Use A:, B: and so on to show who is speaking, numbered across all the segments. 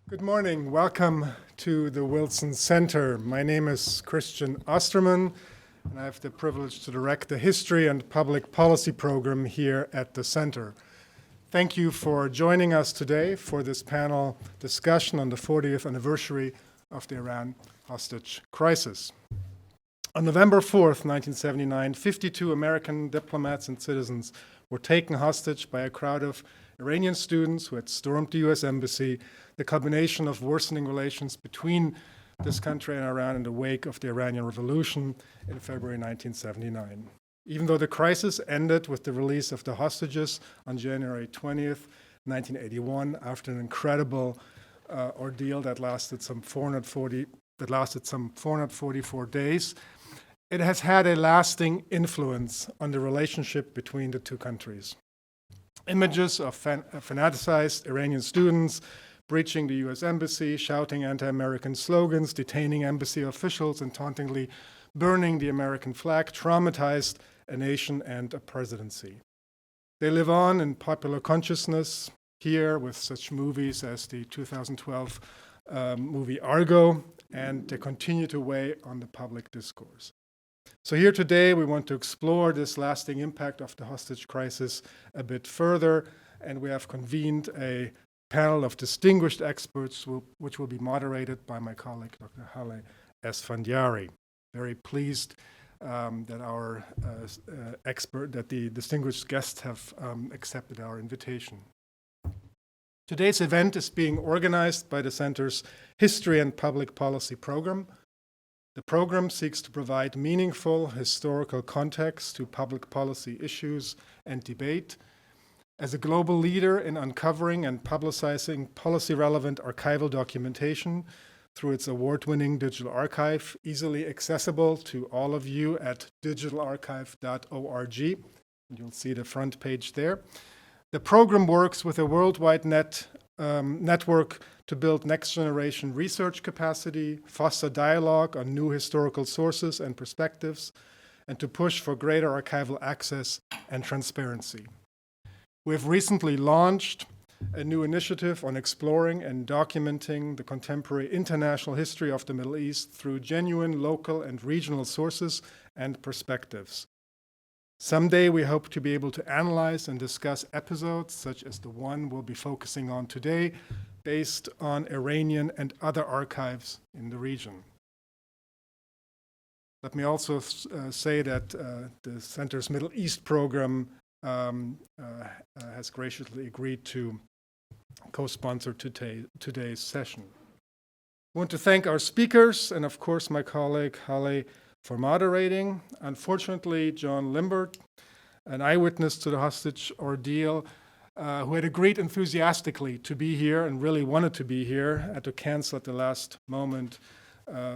A: Good morning. Welcome to the Wilson Center. My name is Christian Osterman, and I have the privilege to direct the History and Public Policy program here at the Center. Thank you for joining us today for this panel discussion on the 40th anniversary of the Iran hostage crisis. On November 4th, 1979, 52 American diplomats and citizens were taken hostage by a crowd of Iranian students who had stormed the U.S. Embassy, the combination of worsening relations between this country and Iran in the wake of the Iranian Revolution in February 1979. Even though the crisis ended with the release of the hostages on January 20th, 1981, after an incredible ordeal that lasted some 444 days, it has had a lasting influence on the relationship between the two countries. Images of fanaticized Iranian students breaching the U.S. Embassy, shouting anti-American slogans, detaining embassy officials, and tauntingly burning the American flag traumatized a nation and a presidency. They live on in popular consciousness here with such movies as the 2012 movie Argo, and they continue to weigh on the public discourse. So here today, we want to explore this lasting impact of the hostage crisis a bit further, and we have convened a panel of distinguished experts, which will be moderated by my colleague, Dr. Haleh Esfandiari. Very pleased that the distinguished guests have accepted our invitation. Today's event is being organized by the Center's History and Public Policy program. The program seeks to provide meaningful historical context to public policy issues and debate. As a global leader in uncovering and publicizing policy-relevant archival documentation through its award-winning digital archive, easily accessible to all of you at digitalarchive.org, and you'll see the front page there. The program works with a worldwide network to build next-generation research capacity, foster dialogue on new historical sources and perspectives, and to push for greater archival access and transparency. We have recently launched a new initiative on exploring and documenting the contemporary international history of the Middle East through genuine local and regional sources and perspectives. Someday, we hope to be able to analyze and discuss episodes such as the one we'll be focusing on today, based on Iranian and other archives in the region. Let me also say that the Center's Middle East program has graciously agreed to co-sponsor today's session. I want to thank our speakers and, of course, my colleague Haleh for moderating. Unfortunately, John Limbert, an eyewitness to the hostage ordeal, who had agreed enthusiastically to be here and really wanted to be here, had to cancel at the last moment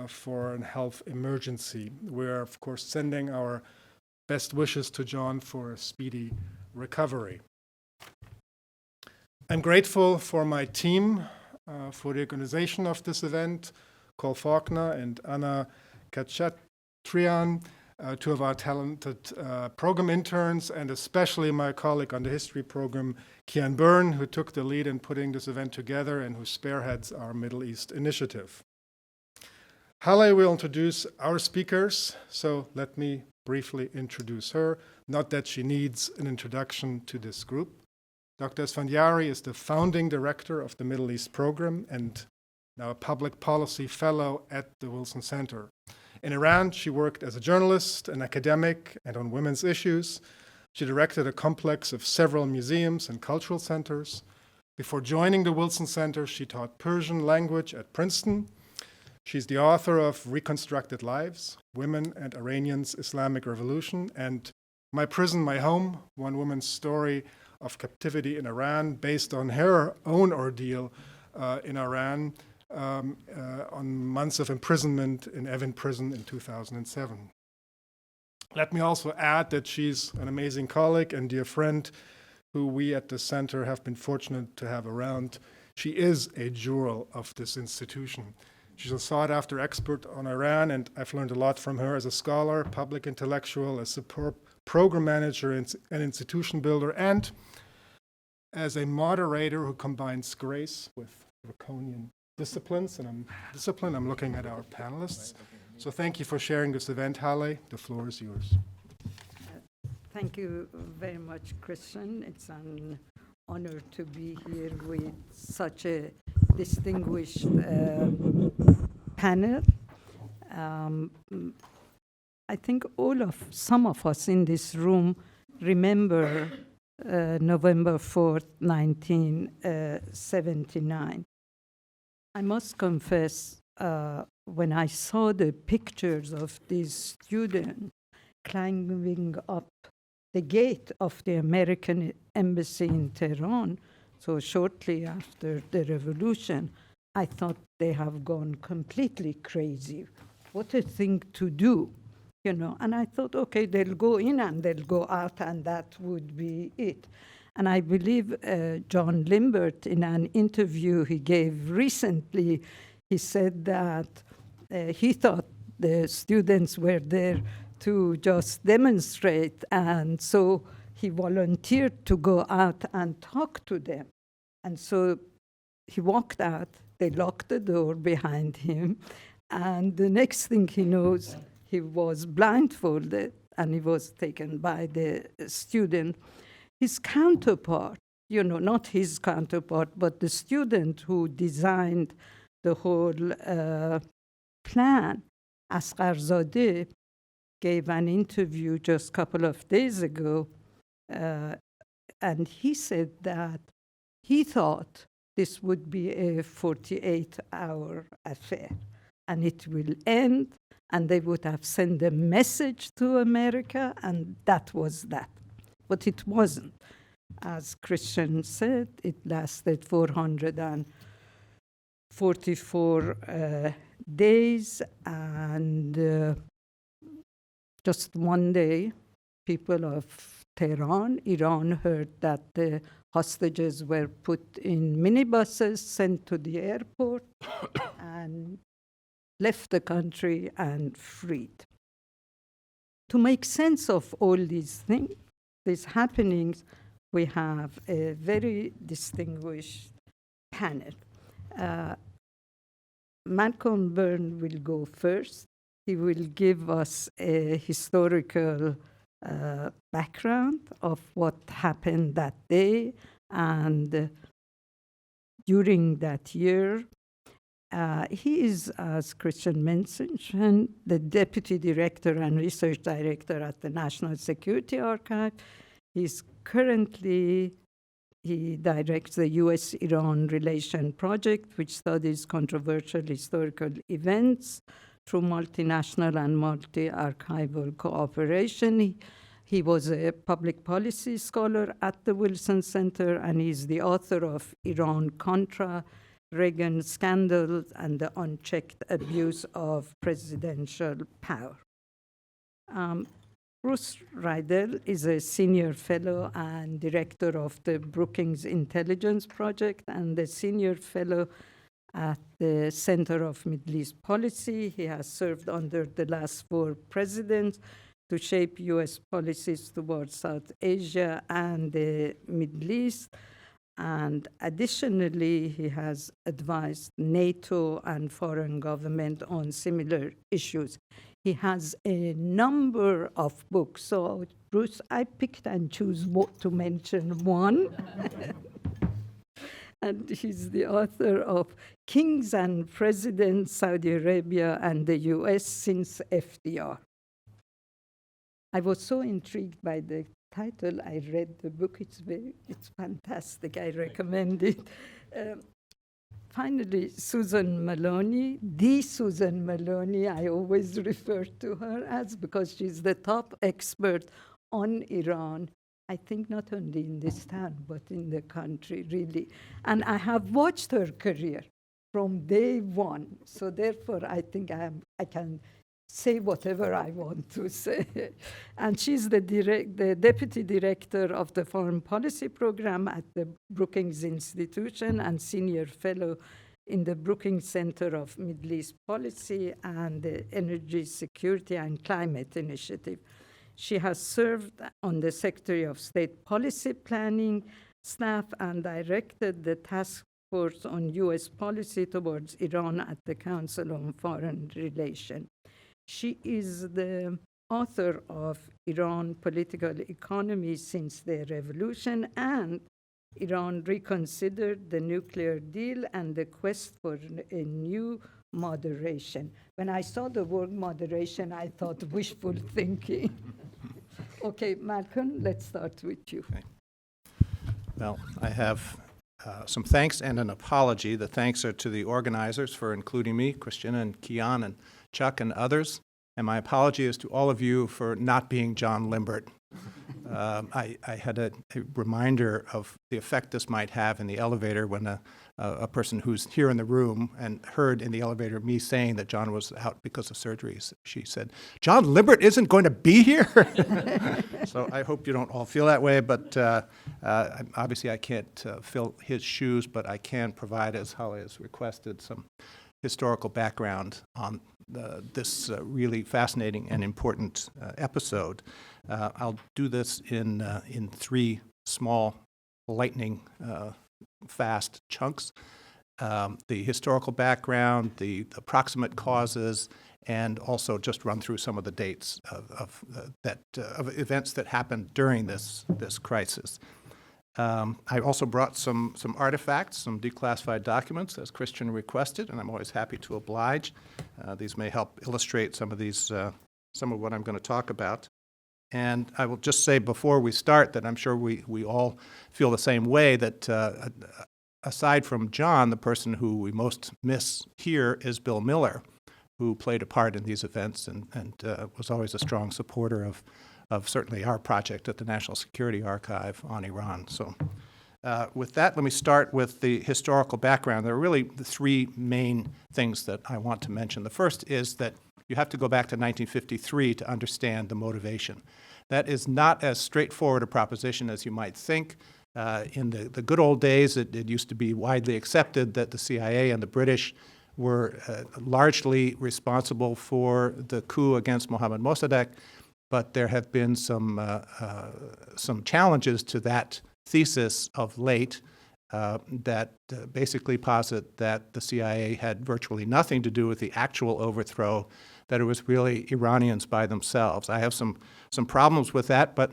A: for a health emergency. We're, of course, sending our best wishes to John for a speedy recovery. I'm grateful for my team for the organization of this event, Cole Faulkner and Anna Kachatrian, two of our talented program interns, and especially my colleague on the history program, Kian Byrne, who took the lead in putting this event together and who spearheads our Middle East initiative. Haleh will introduce our speakers, so let me briefly introduce her, not that she needs an introduction to this group. Dr. Esfandiari is the founding director of the Middle East program and now a public policy fellow at the Wilson Center. In Iran, she worked as a journalist, an academic, and on women's issues. She directed a complex of several museums and cultural centers. Before joining the Wilson Center, she taught Persian language at Princeton. She's the author of Reconstructed Lives, Women and Iranians' Islamic Revolution, and My Prison, My Home, One Woman's Story of Captivity in Iran, based on her own ordeal in Iran on months of imprisonment in Evin prison in 2007. Let me also add that she's an amazing colleague and dear friend who we at the Center have been fortunate to have around. She is a jewel of this institution. She's a sought-after expert on Iran, and I've learned a lot from her as a scholar, public intellectual, a superb program manager, and institution builder, and as a moderator who combines grace with draconian disciplines, and I'm looking at our panelists. So thank you for sharing this event, Haleh. The floor is yours.
B: Thank you very much, Christian. It's an honor to be here with such a distinguished panel. I think some of us in this room remember November 4th, 1979. I must confess, when I saw the pictures of these students climbing up the gate of the American embassy in Tehran, so shortly after the revolution, I thought they have gone completely crazy. What a thing to do, you know. And I thought, okay, they'll go in and they'll go out, and that would be it. And I believe John Limbert, in an interview he gave recently, he said that he thought the students were there to just demonstrate, and so he volunteered to go out and talk to them. And so he walked out, they locked the door behind him, and the next thing he knows, he was blindfolded, and he was taken by the student. His counterpart, you know, not his counterpart, but the student who designed the whole plan, Asgharzadeh, gave an interview just a couple of days ago, and he said that he thought this would be a 48-hour affair, and it will end, and they would have sent a message to America, and that was that. But it wasn't. As Christian said, it lasted 444 days, and just one day, people of Tehran, Iran, heard that the hostages were put in minibuses, sent to the airport, and left the country and freed. To make sense of all these things, these happenings, we have a very distinguished panel. Malcolm Byrne will go first. He will give us a historical background of what happened that day and during that year. He is, as Christian mentioned, the Deputy Director and Research Director at the National Security Archive. He directs the U.S.-Iran Relation Project, which studies controversial historical events through multinational and multi-archival cooperation. He was a public policy scholar at the Wilson Center, and he's the author of Iran-Contra, Reagan Scandal, and the Unchecked Abuse of Presidential Power. Bruce Riedel is a senior fellow and director of the Brookings Intelligence Project and the senior fellow at the Center of Middle East Policy. He has served under the last 4 presidents to shape U.S. policies towards South Asia and the Middle East. And additionally, he has advised NATO and foreign government on similar issues. He has a number of books. So, Bruce, I picked and choose what to mention one. And he's the author of Kings and Presidents, Saudi Arabia and the US since FDR. I was so intrigued by the title. I read the book. It's fantastic. I recommend it. Finally, Susan Maloney, the Susan Maloney, I always refer to her as, because she's the top expert on Iran, I think not only in this town, but in the country, really. And I have watched her career from day one. So therefore, I think I can say whatever I want to say. And she's the deputy director of the Foreign Policy Program at the Brookings Institution and senior fellow in the Brookings Center of Middle East Policy and the Energy Security and Climate Initiative. She has served on the Secretary of State Policy Planning staff and directed the task forth on U.S. policy towards Iran at the Council on Foreign Relations. She is the author of Iran Political Economy Since the Revolution and Iran Reconsidered the Nuclear Deal and the Quest for a New Moderation. When I saw the word moderation, I thought wishful thinking. Okay, Malcolm, let's start with you.
C: Okay. Well, I have some thanks and an apology. The thanks are to the organizers for including me, Christina and Kian and Chuck and others. And my apology is to all of you for not being John Limbert. I had a reminder of the effect this might have in the elevator when a person who's here in the room and heard in the elevator me saying that John was out because of surgeries. She said, "John Limbert isn't going to be here?" So I hope you don't all feel that way, but obviously I can't fill his shoes, but I can provide, as Haleh has requested, some historical background on this really fascinating and important episode. I'll do this in three small, lightning fast chunks. The historical background, the approximate causes, and also just run through some of the dates of events that happened during this crisis. I also brought some artifacts, some declassified documents, as Christian requested, and I'm always happy to oblige. These may help illustrate some of what I'm going to talk about. And I will just say before we start that I'm sure we all feel the same way, that aside from John, the person who we most miss here is Bill Miller, who played a part in these events and was always a strong supporter of certainly our project at the National Security Archive on Iran. So with that, let me start with the historical background. There are really the three main things that I want to mention. The first is that you have to go back to 1953 to understand the motivation. That is not as straightforward a proposition as you might think. In the good old days, it used to be widely accepted that the CIA and the British were largely responsible for the coup against Mohammad Mossadegh, but there have been some challenges to that thesis of late that basically posit that the CIA had virtually nothing to do with the actual overthrow, that it was really Iranians by themselves. I have some problems with that, but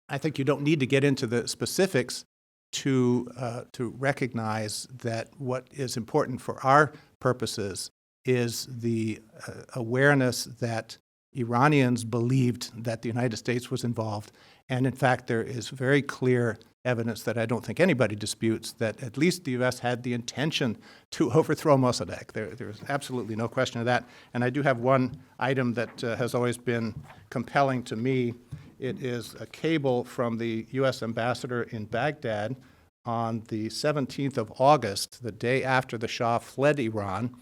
C: I think you don't need to get into the specifics to recognize that what is important for our purposes is the awareness that Iranians believed that the United States was involved. And in fact, there is very clear evidence that I don't think anybody disputes that at least the U.S. had the intention to overthrow Mossadegh. There's absolutely no question of that. And I do have one item that has always been compelling to me. It is a cable from the U.S. ambassador in Baghdad on the 17th of August, the day after the Shah fled Iran,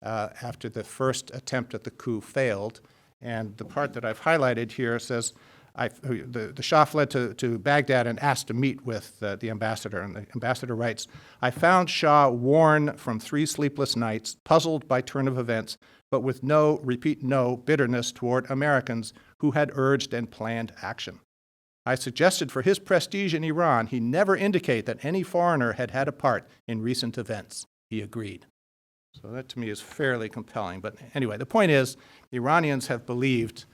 C: after the first attempt at the coup failed. And the part that I've highlighted here says, the Shah fled to Baghdad and asked to meet with the ambassador. And the ambassador writes, "I found Shah worn from 3 sleepless nights, puzzled by turn of events, but with no, repeat no, bitterness toward Americans who had urged and planned action. I suggested for his prestige in Iran, he never indicate that any foreigner had had a part in recent events. He agreed." So that to me is fairly compelling. But anyway, the point is, the Iranians have believed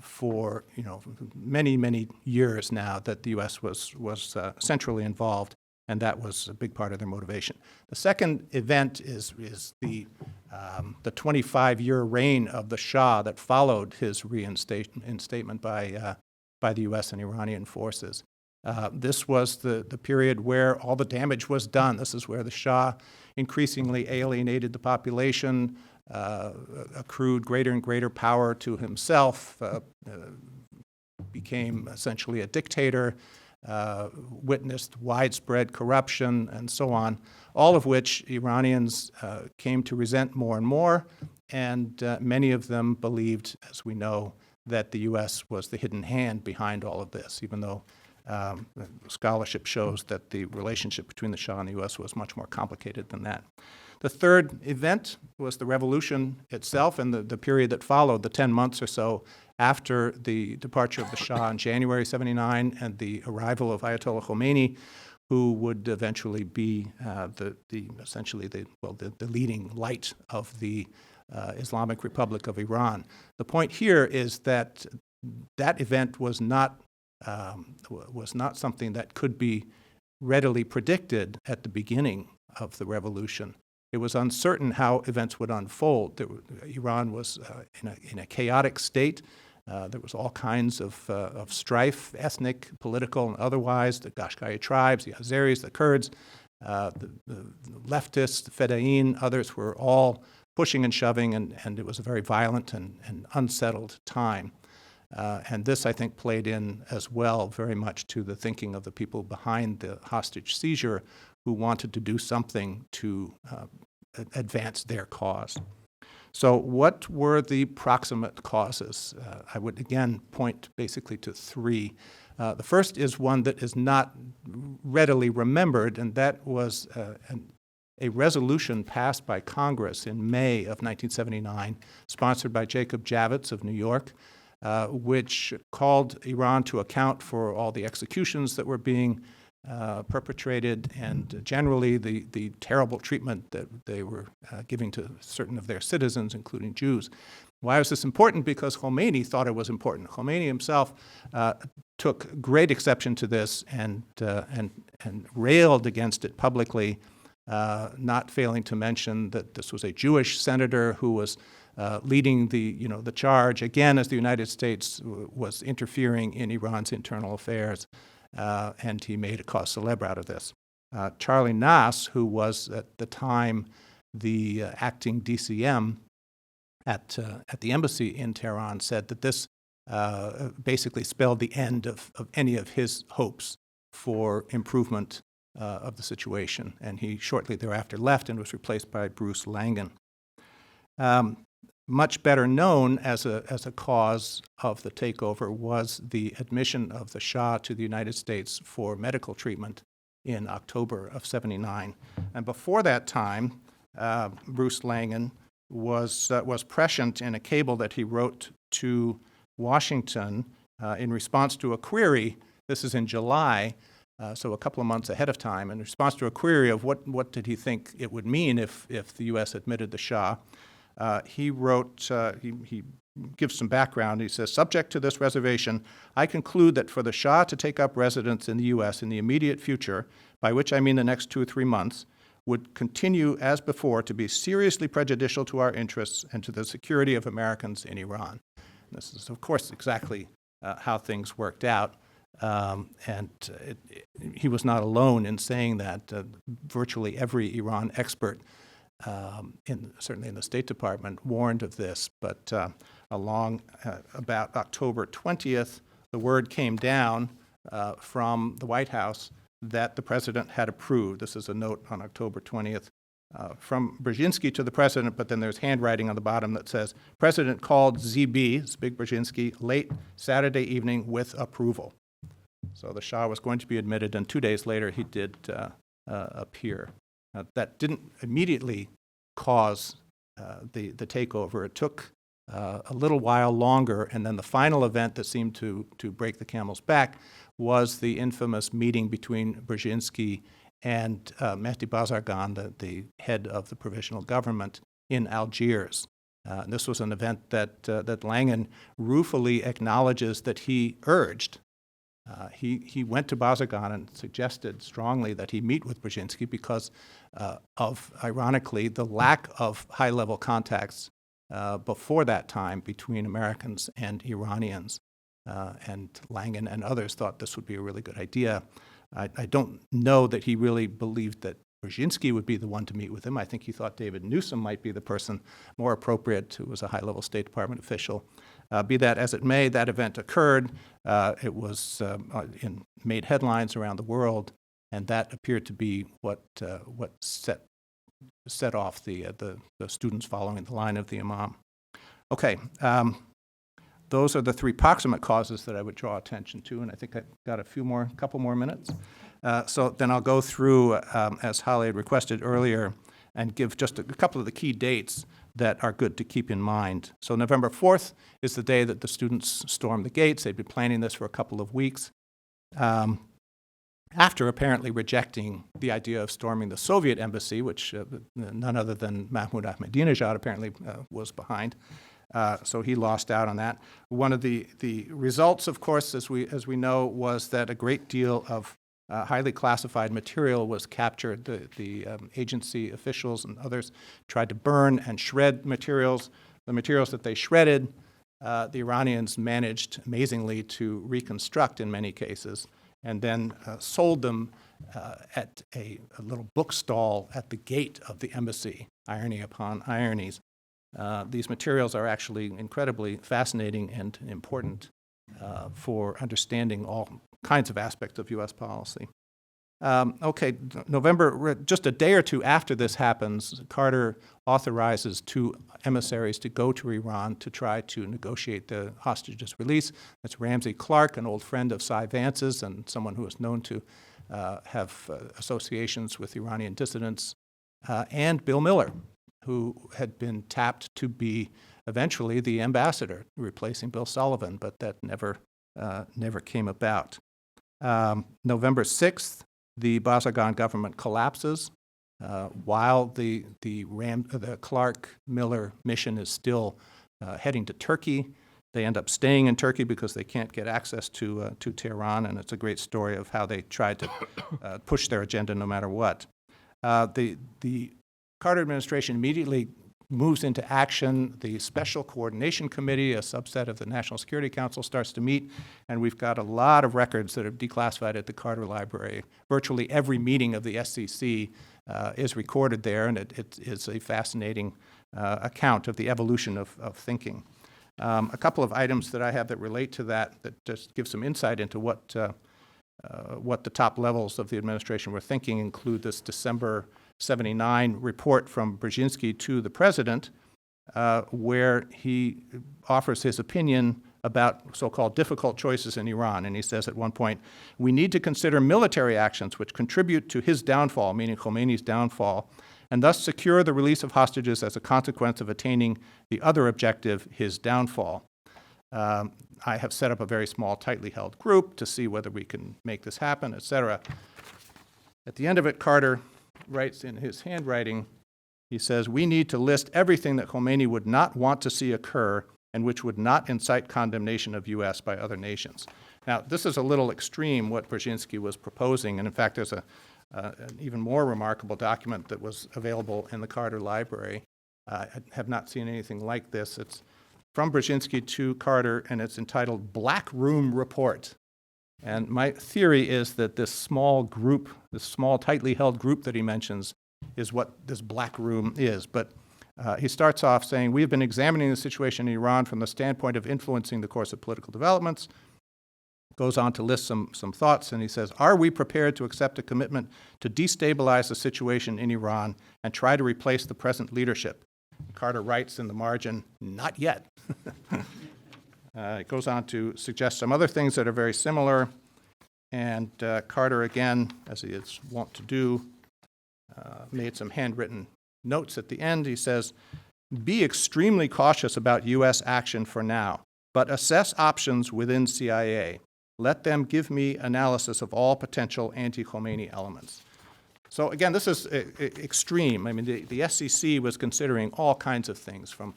C: for many, many years now that the U.S. was centrally involved, and that was a big part of their motivation. The second event is the 25-year reign of the Shah that followed his reinstatement by the U.S. and Iranian forces. This was the period where all the damage was done. This is where the Shah increasingly alienated the population, accrued greater and greater power to himself, became essentially a dictator, witnessed widespread corruption, and so on, all of which Iranians came to resent more and more, and many of them believed, as we know, that the U.S. was the hidden hand behind all of this, even though scholarship shows that the relationship between the Shah and the U.S. was much more complicated than that. The third event was the revolution itself and the period that followed, the 10 months or so after the departure of the Shah in January '79 and the arrival of Ayatollah Khomeini, who would eventually be essentially the leading light of the Islamic Republic of Iran. The point here is that that event was not something that could be readily predicted at the beginning of the revolution. It was uncertain how events would unfold. Iran was in a chaotic state. There was all kinds of strife, ethnic, political, and otherwise. The Qashqai tribes, the Azeris, the Kurds, the leftists, the Fedayeen, others were all pushing and shoving, and it was a very violent and unsettled time. And this, I think, played in as well very much to the thinking of the people behind the hostage seizure who wanted to do something to advance their cause. So what were the proximate causes? I would again point basically to three. The first is one that is not readily remembered, and that was a resolution passed by Congress in May of 1979, sponsored by Jacob Javits of New York, which called Iran to account for all the executions that were being perpetrated and generally the terrible treatment that they were giving to certain of their citizens, including Jews. Why was this important? Because Khomeini thought it was important. Khomeini himself took great exception to this and railed against it publicly, not failing to mention that this was a Jewish senator who was leading the charge, again, as the United States was interfering in Iran's internal affairs, and he made a cause célèbre out of this. Charlie Nass, who was at the time the acting DCM at the embassy in Tehran, said that this basically spelled the end of any of his hopes for improvement of the situation, and he shortly thereafter left and was replaced by Bruce Langan. Much better known as a cause of the takeover was the admission of the Shah to the United States for medical treatment in October of '79. And before that time, Bruce Langan was prescient in a cable that he wrote to Washington in response to a query. This is in July, so a couple of months ahead of time, in response to a query of what did he think it would mean if the U.S. admitted the Shah. He wrote, he gives some background. He says, subject to this reservation, I conclude that for the Shah to take up residence in the U.S. in the immediate future, by which I mean the next 2 or 3 months, would continue as before to be seriously prejudicial to our interests and to the security of Americans in Iran. And this is, of course, exactly how things worked out. He was not alone in saying that. Virtually every Iran expert, certainly in the State Department, warned of this. But along about October 20th, the word came down from the White House that the president had approved. This is a note on October 20th from Brzezinski to the president, but then there's handwriting on the bottom that says, President called Zbigniew Brzezinski late Saturday evening with approval. So the Shah was going to be admitted, and 2 days later he did appear. That didn't immediately cause the takeover. It took a little while longer, and then the final event that seemed to break the camel's back was the infamous meeting between Brzezinski and Mehdi Bazargan, the head of the Provisional Government, in Algiers. This was an event that Langan ruefully acknowledges that he urged. He went to Bazargan and suggested strongly that he meet with Brzezinski because of, ironically, the lack of high-level contacts before that time between Americans and Iranians. And Langan and others thought this would be a really good idea. I don't know that he really believed that Brzezinski would be the one to meet with him. I think he thought David Newsom might be the person more appropriate, who was a high-level State Department official. Be that as it may, that event occurred. It was made headlines around the world, and that appeared to be what set off the students following the line of the Imam. Okay, those are the 3 proximate causes that I would draw attention to, and I think I've got a couple more minutes. So then I'll go through, as Haleh had requested earlier, and give just a couple of the key dates that are good to keep in mind. So November 4th is the day that the students stormed the gates. They'd been planning this for a couple of weeks. And after apparently rejecting the idea of storming the Soviet embassy, which none other than Mahmoud Ahmadinejad apparently was behind. So he lost out on that. One of the results, of course, as we know, was that a great deal of highly classified material was captured. The agency officials and others tried to burn and shred materials. The materials that they shredded, the Iranians managed amazingly to reconstruct in many cases, and then sold them at a little bookstall at the gate of the embassy, irony upon ironies. These materials are actually incredibly fascinating and important for understanding all kinds of aspects of U.S. policy. Okay, November, just a day or two after this happens, Carter authorizes 2 emissaries to go to Iran to try to negotiate the hostages' release. That's Ramsey Clark, an old friend of Cy Vance's and someone who is known to have associations with Iranian dissidents, and Bill Miller, who had been tapped to be eventually the ambassador, replacing Bill Sullivan, but that never came about. November 6th, the Barzaghan government collapses while the Clark-Miller mission is still heading to Turkey. They end up staying in Turkey because they can't get access to Tehran, and it's a great story of how they tried to push their agenda no matter what. The Carter administration immediately moves into action. The Special Coordination Committee, a subset of the National Security Council, starts to meet, and we've got a lot of records that are declassified at the Carter Library. Virtually every meeting of the SCC is recorded there, and it is a fascinating account of the evolution of thinking. A couple of items that I have that relate to that just give some insight into what the top levels of the administration were thinking include this December 1979 report from Brzezinski to the president, where he offers his opinion about so-called difficult choices in Iran. And he says at one point, we need to consider military actions which contribute to his downfall, meaning Khomeini's downfall, and thus secure the release of hostages as a consequence of attaining the other objective, his downfall. I have set up a very small, tightly held group to see whether we can make this happen, et cetera. At the end of it, Carter writes in his handwriting, he says, we need to list everything that Khomeini would not want to see occur and which would not incite condemnation of U.S. by other nations. Now, this is a little extreme, what Brzezinski was proposing, and in fact, there's an even more remarkable document that was available in the Carter Library. I have not seen anything like this. It's from Brzezinski to Carter, and it's entitled Black Room Report. And my theory is that this small group, this small, tightly held group that he mentions, is what this black room is. But he starts off saying, we have been examining the situation in Iran from the standpoint of influencing the course of political developments. Goes on to list some thoughts, and he says, are we prepared to accept a commitment to destabilize the situation in Iran and try to replace the present leadership? Carter writes in the margin, not yet. It goes on to suggest some other things that are very similar, and Carter, again, as he is wont to do, made some handwritten notes at the end. He says, be extremely cautious about U.S. action for now, but assess options within CIA. Let them give me analysis of all potential anti-Khomeini elements. So again, this is extreme. I mean, the SCC was considering all kinds of things from,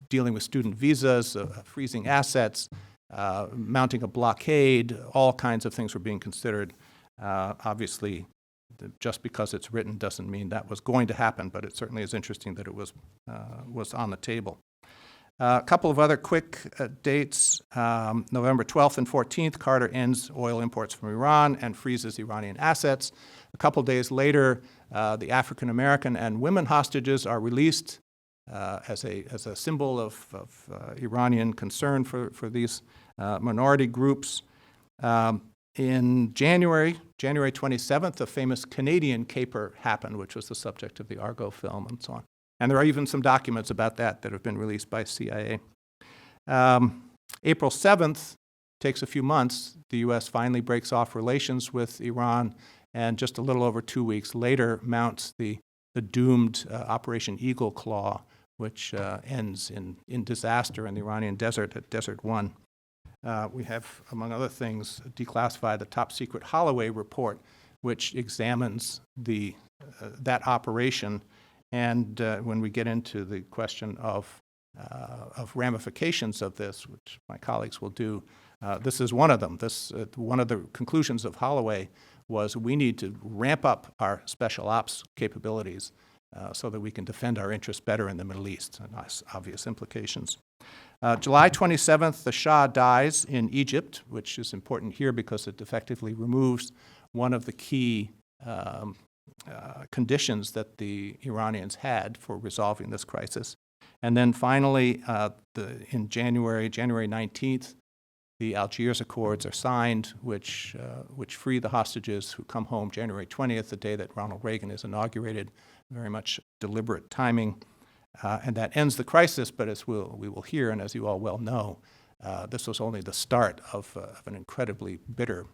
C: dealing with student visas, freezing assets, mounting a blockade. All kinds of things were being considered. Obviously, just because it's written doesn't mean that was going to happen, but it certainly is interesting that it was on the table. A couple of other quick dates. November 12th and 14th, Carter ends oil imports from Iran and freezes Iranian assets. A couple days later, the African American and women hostages are released as a symbol of Iranian concern for these minority groups. In January 27th, a famous Canadian caper happened, which was the subject of the Argo film and so on. And there are even some documents about that have been released by CIA. April 7th, takes a few months, the U.S. finally breaks off relations with Iran, and just a little over 2 weeks later mounts the doomed Operation Eagle Claw, which ends in disaster in the Iranian desert at Desert 1. we have, among other things, declassified the top-secret Holloway report, which examines that operation. And when we get into the question of ramifications of this, which my colleagues will do, this is one of them. One of the conclusions of Holloway was we need to ramp up our special ops capabilities so that we can defend our interests better in the Middle East, and obvious implications. July 27th, the Shah dies in Egypt, which is important here because it effectively removes one of the key conditions that the Iranians had for resolving this crisis. And then finally, in January 19th, the Algiers Accords are signed, which free the hostages who come home January 20th, the day that Ronald Reagan is inaugurated. Very much deliberate timing. And that ends the crisis, but as we will hear, and as you all well know, this was only the start of an incredibly bitter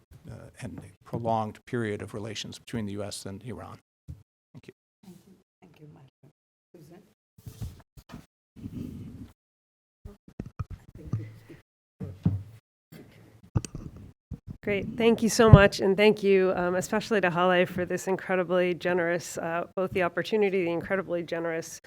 C: and prolonged period of relations between the U.S. and Iran. Thank you.
B: Thank you, Michael. Susan?
D: Great. Thank you so much, and thank you especially to Haleh for this incredibly generous, both the opportunity, the incredibly generous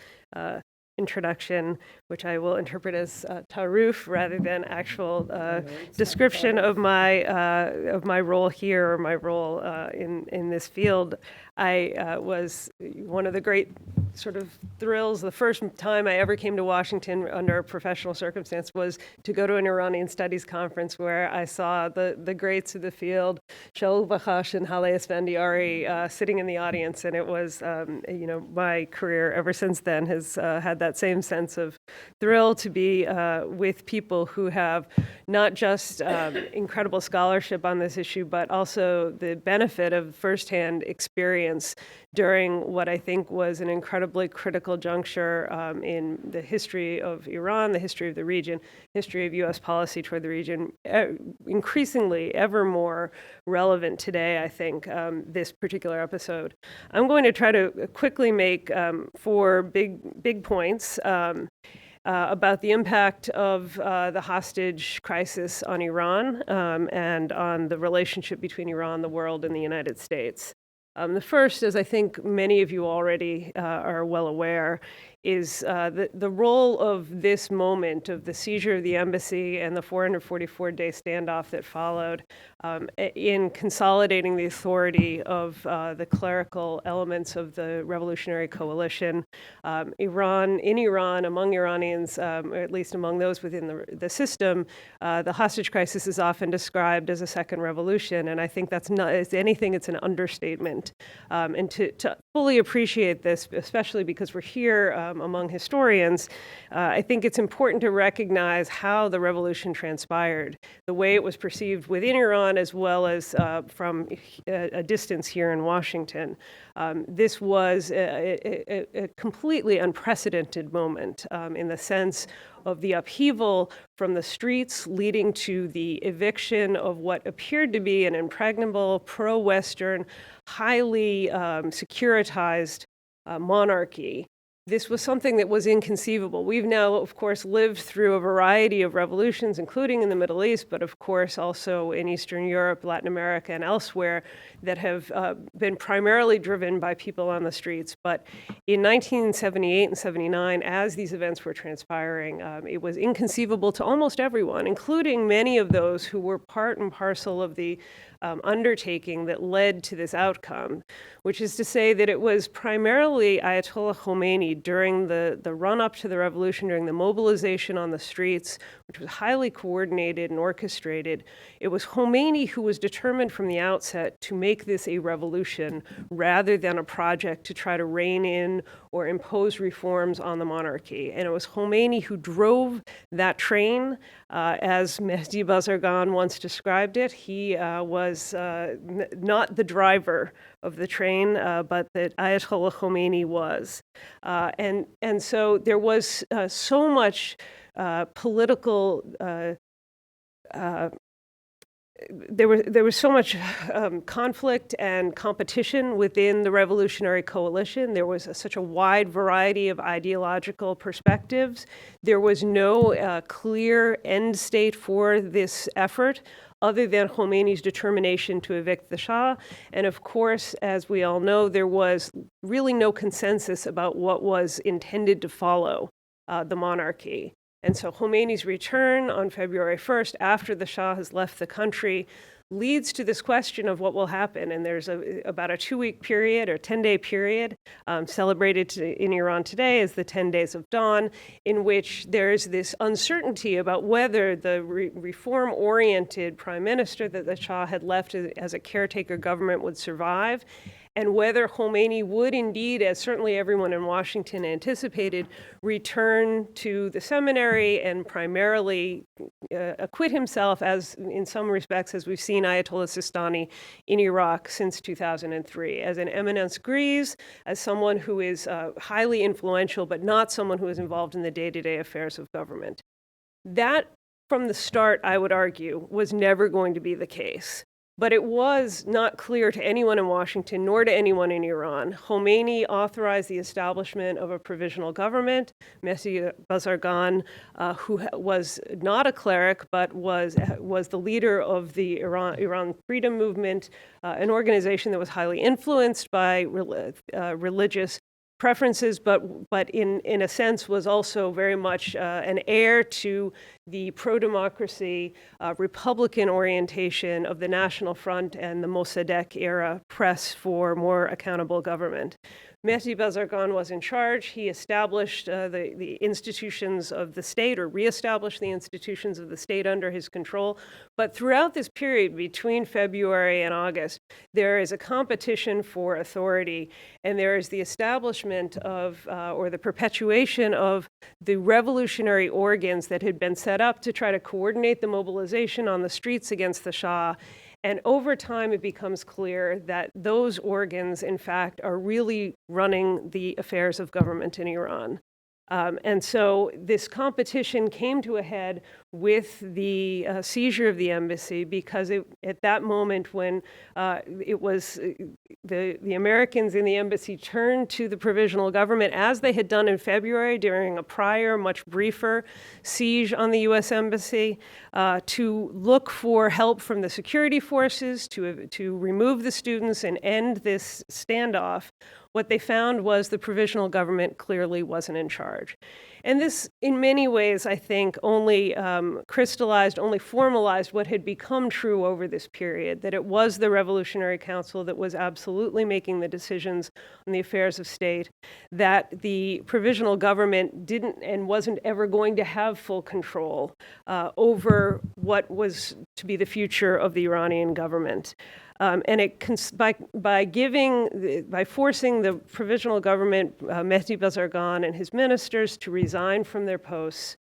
D: introduction, which I will interpret as ta'aruf rather than actual description of my role here or my role in this field. I was one of the great sort of thrills. The first time I ever came to Washington under a professional circumstance was to go to an Iranian studies conference where I saw the greats of the field, Shah and Haleh Esfandiari sitting in the audience, and it was, my career ever since then has had that same sense of thrill to be with people who have not just incredible scholarship on this issue, but also the benefit of firsthand experience during what I think was an incredibly critical juncture in the history of Iran, the history of the region, history of U.S. policy toward the region, increasingly ever more relevant today, I think, this particular episode. I'm going to try to quickly make 4 big points about the impact of the hostage crisis on Iran and on the relationship between Iran, the world, and the United States. The first, as I think many of you already are well aware, is the role of this moment of the seizure of the embassy and the 444-day standoff that followed in consolidating the authority of the clerical elements of the revolutionary coalition. In Iran, among Iranians, or at least among those within the system, the hostage crisis is often described as a second revolution, and I think that's not, if anything, it's an understatement. And to fully appreciate this, especially because we're here among historians, I think it's important to recognize how the revolution transpired, the way it was perceived within Iran as well as from a distance here in Washington. This was a completely unprecedented moment in the sense of the upheaval from the streets leading to the eviction of what appeared to be an impregnable, pro-Western, highly securitized monarchy. This was something that was inconceivable. We've now, of course, lived through a variety of revolutions, including in the Middle East, but of course also in Eastern Europe, Latin America, and elsewhere, that have been primarily driven by people on the streets. But in 1978 and 79, as these events were transpiring, it was inconceivable to almost everyone, including many of those who were part and parcel of the undertaking that led to this outcome, which is to say that it was primarily Ayatollah Khomeini during the run-up to the revolution, during the mobilization on the streets, which was highly coordinated and orchestrated. It was Khomeini who was determined from the outset to make this a revolution rather than a project to try to rein in or impose reforms on the monarchy. And it was Khomeini who drove that train, as Mehdi Bazargan once described it. He was not the driver of the train, but that Ayatollah Khomeini was. And so there was so much political there was so much conflict and competition within the revolutionary coalition. There was such a wide variety of ideological perspectives. There was no clear end state for this effort other than Khomeini's determination to evict the Shah. And of course, as we all know, there was really no consensus about what was intended to follow the monarchy. And so Khomeini's return on February 1st, after the Shah has left the country, leads to this question of what will happen. And there's about a 2-week period or 10-day period celebrated in Iran today as the 10 Days of Dawn, in which there's this uncertainty about whether the reform-oriented prime minister that the Shah had left as a caretaker government would survive, and whether Khomeini would indeed, as certainly everyone in Washington anticipated, return to the seminary and primarily acquit himself, as in some respects, as we've seen Ayatollah Sistani in Iraq since 2003, as an eminence grise, as someone who is highly influential, but not someone who is involved in the day-to-day affairs of government. That, from the start, I would argue, was never going to be the case. But it was not clear to anyone in Washington, nor to anyone in Iran. Khomeini authorized the establishment of a provisional government. Mehdi Bazargan, who was not a cleric, but was the leader of the Iran Freedom Movement, an organization that was highly influenced by religious preferences, but in a sense was also very much an heir to the pro-democracy, Republican orientation of the National Front and the Mossadegh era press for more accountable government. Mehdi Bazargan was in charge. He established the institutions of the state, or reestablished the institutions of the state under his control. But throughout this period between February and August, there is a competition for authority, and there is the establishment of, or the perpetuation of, the revolutionary organs that had been set up to try to coordinate the mobilization on the streets against the Shah. And over time, it becomes clear that those organs, in fact, are really running the affairs of government in Iran. And so this competition came to a head with the seizure of the embassy, because at that moment when it was the Americans in the embassy turned to the provisional government, as they had done in February during a prior, much briefer siege on the U.S. embassy, to look for help from the security forces to remove the students and end this standoff. What they found was the provisional government clearly wasn't in charge. And this, in many ways, I think, only crystallized, only formalized what had become true over this period, that it was the Revolutionary Council that was absolutely making the decisions on the affairs of state, that the provisional government didn't and wasn't ever going to have full control over what was to be the future of the Iranian government. And by forcing the provisional government, Mehdi Bazargan and his ministers, to resign from their posts,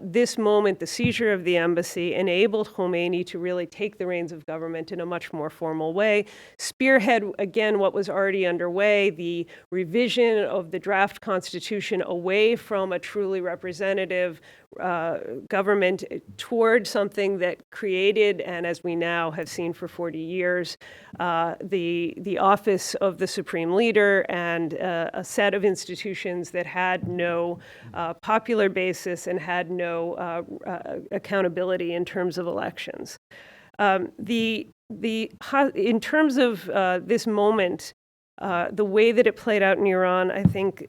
D: this moment, the seizure of the embassy, enabled Khomeini to really take the reins of government in a much more formal way, spearhead, again, what was already underway, the revision of the draft constitution away from a truly representative government toward something that created, and as we now have seen for 40 years, the office of the supreme leader, and a set of institutions that had no popular basis and had no accountability in terms of elections. In terms of this moment, the way that it played out in Iran, I think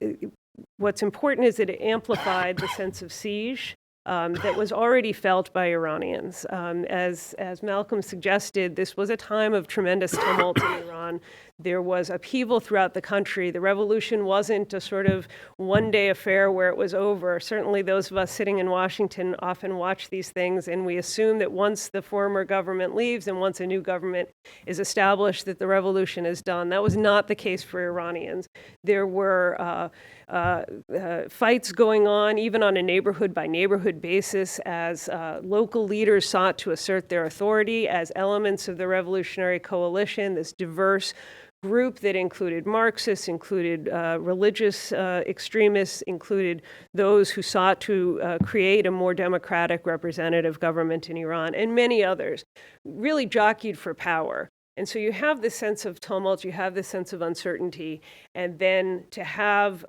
D: what's important is that it amplified the sense of siege that was already felt by Iranians. As Malcolm suggested, this was a time of tremendous tumult in Iran. There was upheaval throughout the country. The revolution wasn't a sort of one-day affair where it was over. Certainly those of us sitting in Washington often watch these things, and we assume that once the former government leaves and once a new government is established, that the revolution is done. That was not the case for Iranians. There were fights going on, even on a neighborhood-by-neighborhood basis, as local leaders sought to assert their authority as elements of the revolutionary coalition, this diverse group that included Marxists, included religious extremists, included those who sought to create a more democratic representative government in Iran, and many others, really jockeyed for power. And so you have this sense of tumult, you have this sense of uncertainty, and then to have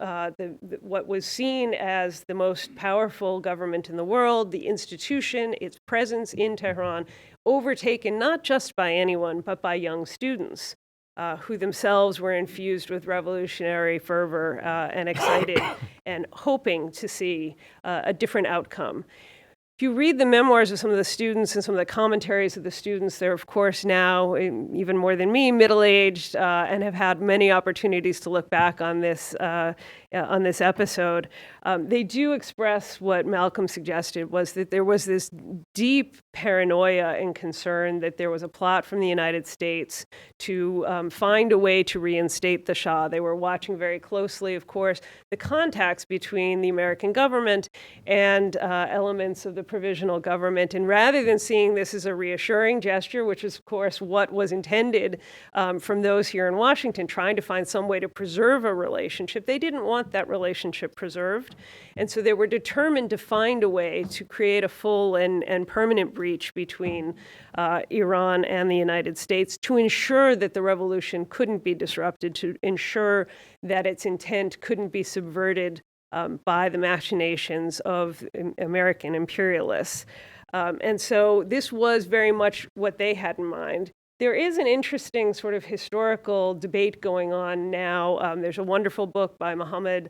D: what was seen as the most powerful government in the world, the institution, its presence in Tehran, overtaken not just by anyone, but by young students who themselves were infused with revolutionary fervor and excited and hoping to see a different outcome. If you read the memoirs of some of the students and some of the commentaries of the students, they're, of course, now, even more than me, middle-aged and have had many opportunities to look back on this episode. They do express what Malcolm suggested, was that there was this deep paranoia and concern that there was a plot from the United States to find a way to reinstate the Shah. They were watching very closely, of course, the contacts between the American government and elements of the Provisional Government. And rather than seeing this as a reassuring gesture, which is, of course, what was intended from those here in Washington, trying to find some way to preserve a relationship, they didn't want that relationship preserved. And so they were determined to find a way to create a full and permanent breach between Iran and the United States to ensure that the revolution couldn't be disrupted, to ensure that its intent couldn't be subverted by the machinations of American imperialists. And so this was very much what they had in mind. There is an interesting sort of historical debate going on now. There's a wonderful book by Mohammed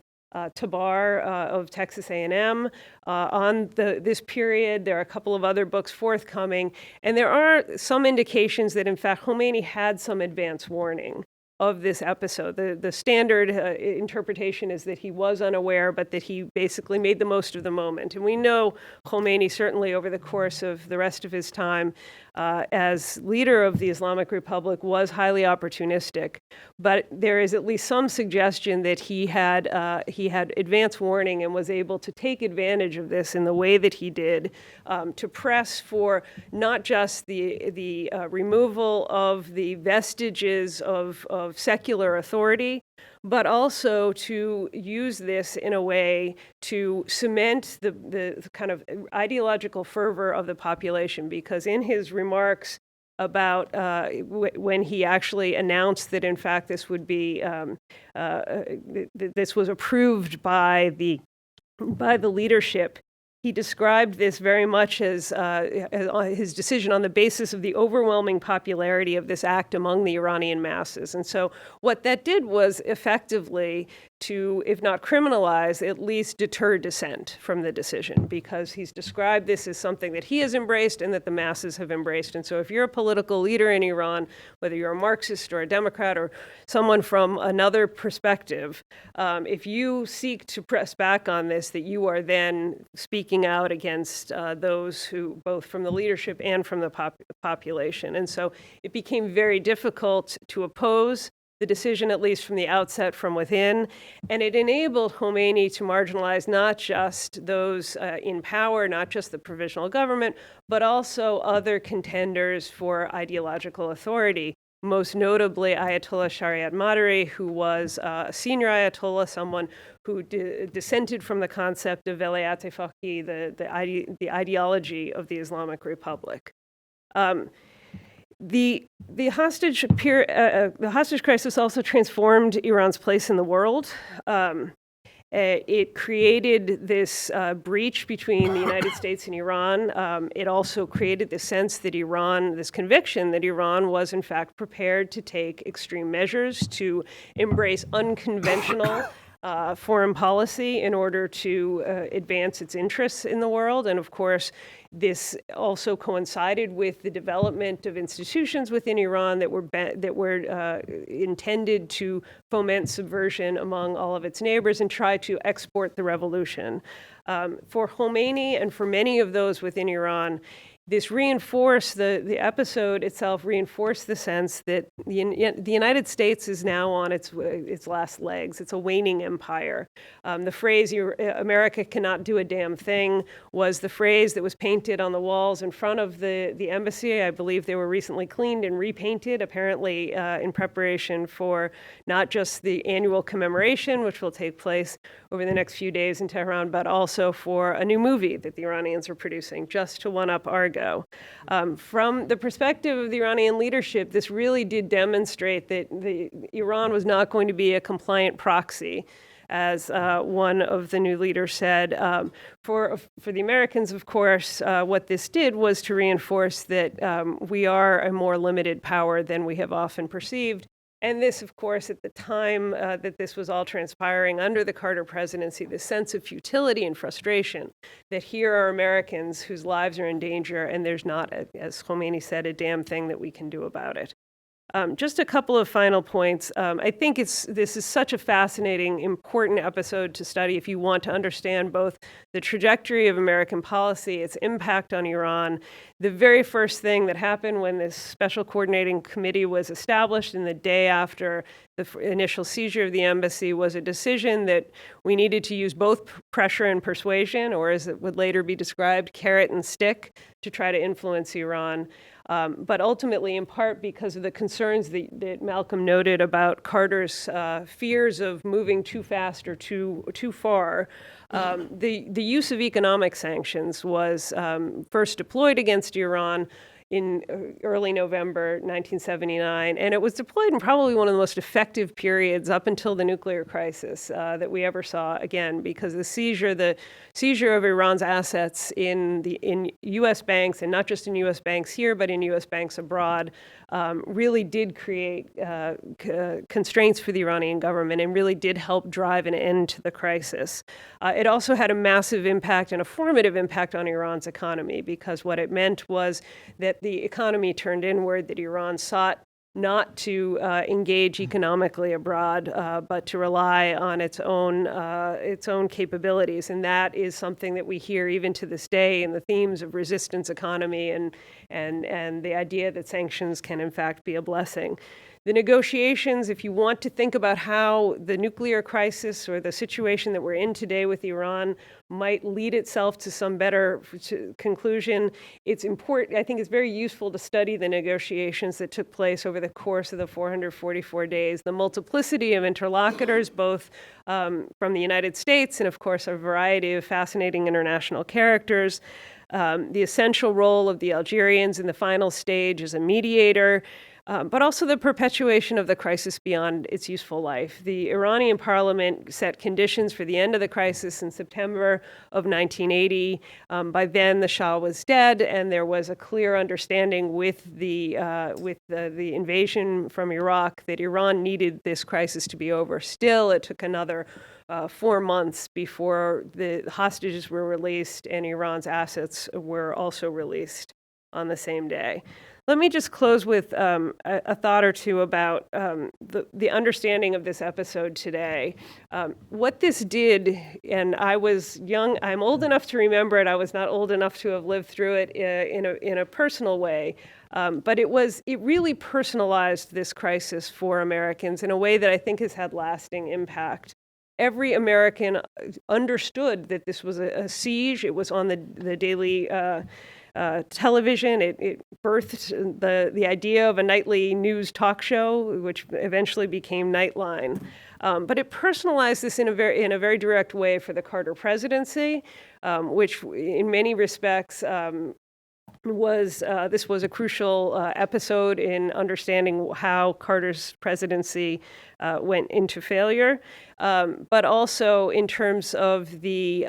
D: Tabar of Texas A&M on this period. There are a couple of other books forthcoming. And there are some indications that, in fact, Khomeini had some advance warning of this episode. The standard interpretation is that he was unaware, but that he basically made the most of the moment. And we know Khomeini, certainly over the course of the rest of his time as leader of the Islamic Republic, was highly opportunistic. But there is at least some suggestion that he had advance warning and was able to take advantage of this in the way that he did to press for not just the removal of the vestiges of secular authority, but also to use this in a way to cement the kind of ideological fervor of the population. Because in his remarks about when he actually announced that, in fact, this would be this was approved by the leadership, he described this very much as his decision on the basis of the overwhelming popularity of this act among the Iranian masses. And so what that did was effectively to, if not criminalize, at least deter dissent from the decision, because he's described this as something that he has embraced and that the masses have embraced. And so if you're a political leader in Iran, whether you're a Marxist or a Democrat or someone from another perspective, if you seek to press back on this, that you are then speaking out against those who, both from the leadership and from the population. And so it became very difficult to oppose the decision, at least from the outset, from within. And it enabled Khomeini to marginalize not just those in power, not just the provisional government, but also other contenders for ideological authority. Most notably, Ayatollah Shariat Madari, who was a senior Ayatollah, someone who dissented from the concept of velayat-e faqih, the ideology of the Islamic Republic. The hostage crisis also transformed Iran's place in the world. It created this breach between the United States and Iran. It also created the sense that this conviction that Iran was in fact prepared to take extreme measures to embrace unconventional foreign policy in order to advance its interests in the world. And of course, this also coincided with the development of institutions within Iran that were intended to foment subversion among all of its neighbors and try to export the revolution. For Khomeini and for many of those within Iran, this reinforced, the episode itself reinforced the sense that the United States is now on its last legs. It's a waning empire. The phrase, America cannot do a damn thing, was the phrase that was painted on the walls in front of the embassy. I believe they were recently cleaned and repainted, apparently in preparation for not just the annual commemoration, which will take place over the next few days in Tehran, but also for a new movie that the Iranians are producing, just to one-up Argo. From the perspective of the Iranian leadership, this really did demonstrate that Iran was not going to be a compliant proxy, as one of the new leaders said. For the Americans, of course, what this did was to reinforce that we are a more limited power than we have often perceived. And this, of course, at the time that this was all transpiring under the Carter presidency, the sense of futility and frustration that here are Americans whose lives are in danger, and there's not, as Khomeini said, a damn thing that we can do about it. Just a couple of final points. I think this is such a fascinating, important episode to study if you want to understand both the trajectory of American policy, its impact on Iran. The very first thing that happened when this special coordinating committee was established, and the day after the initial seizure of the embassy, was a decision that we needed to use both pressure and persuasion, or as it would later be described, carrot and stick, to try to influence Iran. But ultimately, in part because of the concerns that Malcolm noted about Carter's fears of moving too fast or too far, the use of economic sanctions was first deployed against Iran in early November 1979, and it was deployed in probably one of the most effective periods up until the nuclear crisis that we ever saw again, because the seizure of Iran's assets in U.S. banks, and not just in U.S. banks here, but in U.S. banks abroad, really did create constraints for the Iranian government and really did help drive an end to the crisis. It also had a massive impact and a formative impact on Iran's economy, because what it meant was that the economy turned inward, that Iran sought not to engage economically abroad, but to rely on its own capabilities. And that is something that we hear even to this day in the themes of resistance economy and the idea that sanctions can in fact be a blessing. The negotiations, if you want to think about how the nuclear crisis or the situation that we're in today with Iran might lead itself to some better conclusion, it's important. I think it's very useful to study the negotiations that took place over the course of the 444 days, the multiplicity of interlocutors, both from the United States and, of course, a variety of fascinating international characters, the essential role of the Algerians in the final stage as a mediator, but also the perpetuation of the crisis beyond its useful life. The Iranian parliament set conditions for the end of the crisis in September of 1980. By then, the Shah was dead, and there was a clear understanding with the invasion from Iraq that Iran needed this crisis to be over. Still, it took another 4 months before the hostages were released and Iran's assets were also released on the same day. Let me just close with a thought or two about the understanding of this episode today. What this did, and I was young, I'm old enough to remember it, I was not old enough to have lived through it in a personal way, but it really personalized this crisis for Americans in a way that I think has had lasting impact. Every American understood that this was a siege. It was on the daily television. It birthed the idea of a nightly news talk show, which eventually became Nightline. But it personalized this in a very direct way for the Carter presidency, which in many respects this was a crucial episode in understanding how Carter's presidency went into failure, but also in terms of the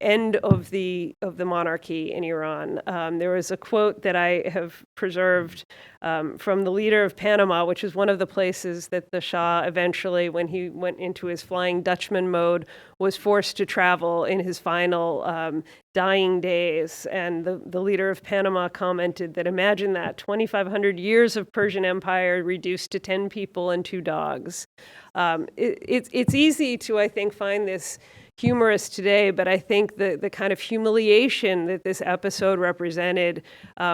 D: end of the monarchy in Iran. There was a quote that I have preserved from the leader of Panama, which is one of the places that the Shah eventually, when he went into his Flying Dutchman mode, was forced to travel in his final dying days. And the leader of Panama commented that, imagine that, 2,500 years of Persian Empire reduced to 10 people and 2 dogs. It's easy to, I think, find this humorous today, but I think the kind of humiliation that this episode represented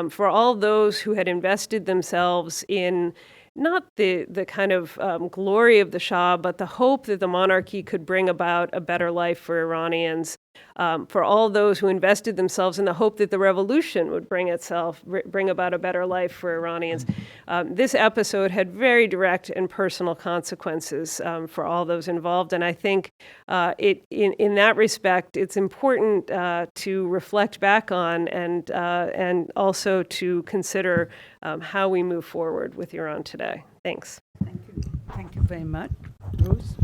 D: for all those who had invested themselves in not the kind of glory of the Shah, but the hope that the monarchy could bring about a better life for Iranians, for all those who invested themselves in the hope that the revolution would bring about a better life for Iranians. This episode had very direct and personal consequences for all those involved, and I think in that respect, it's important to reflect back on and also to consider how we move forward with Iran today. Thanks.
B: Thank you. Thank you very much. Bruce?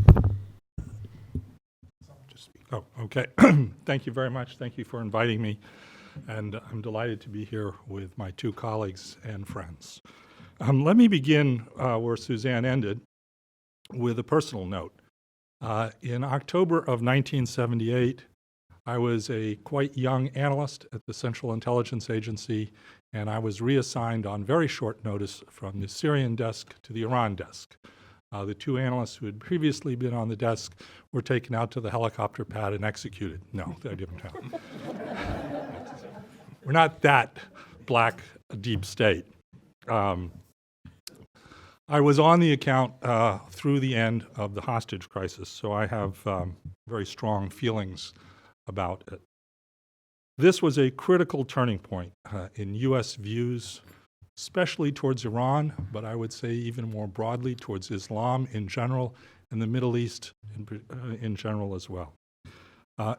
E: Oh, okay. Thank you very much. Thank you for inviting me. And I'm delighted to be here with my two colleagues and friends. Let me begin where Suzanne ended with a personal note. In October of 1978, I was a quite young analyst at the Central Intelligence Agency, and I was reassigned on very short notice from the Syrian desk to the Iran desk. The two analysts who had previously been on the desk were taken out to the helicopter pad and executed. No, I didn't happen. We're not that black deep state. I was on the account through the end of the hostage crisis, so I have very strong feelings about it. This was a critical turning point in U.S. views, especially towards Iran, but I would say even more broadly towards Islam in general and the Middle East in general as well.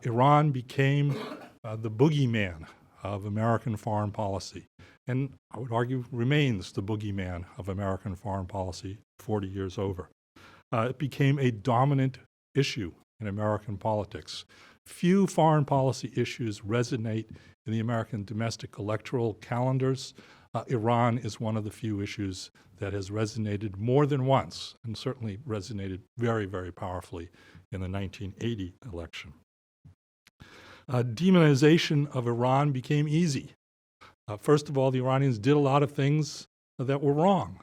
E: Iran became the boogeyman of American foreign policy, and I would argue remains the boogeyman of American foreign policy 40 years over. It became a dominant issue in American politics. Few foreign policy issues resonate in the American domestic electoral calendars. Iran is one of the few issues that has resonated more than once, and certainly resonated very, very powerfully in the 1980 election. Demonization of Iran became easy. First of all, the Iranians did a lot of things that were wrong.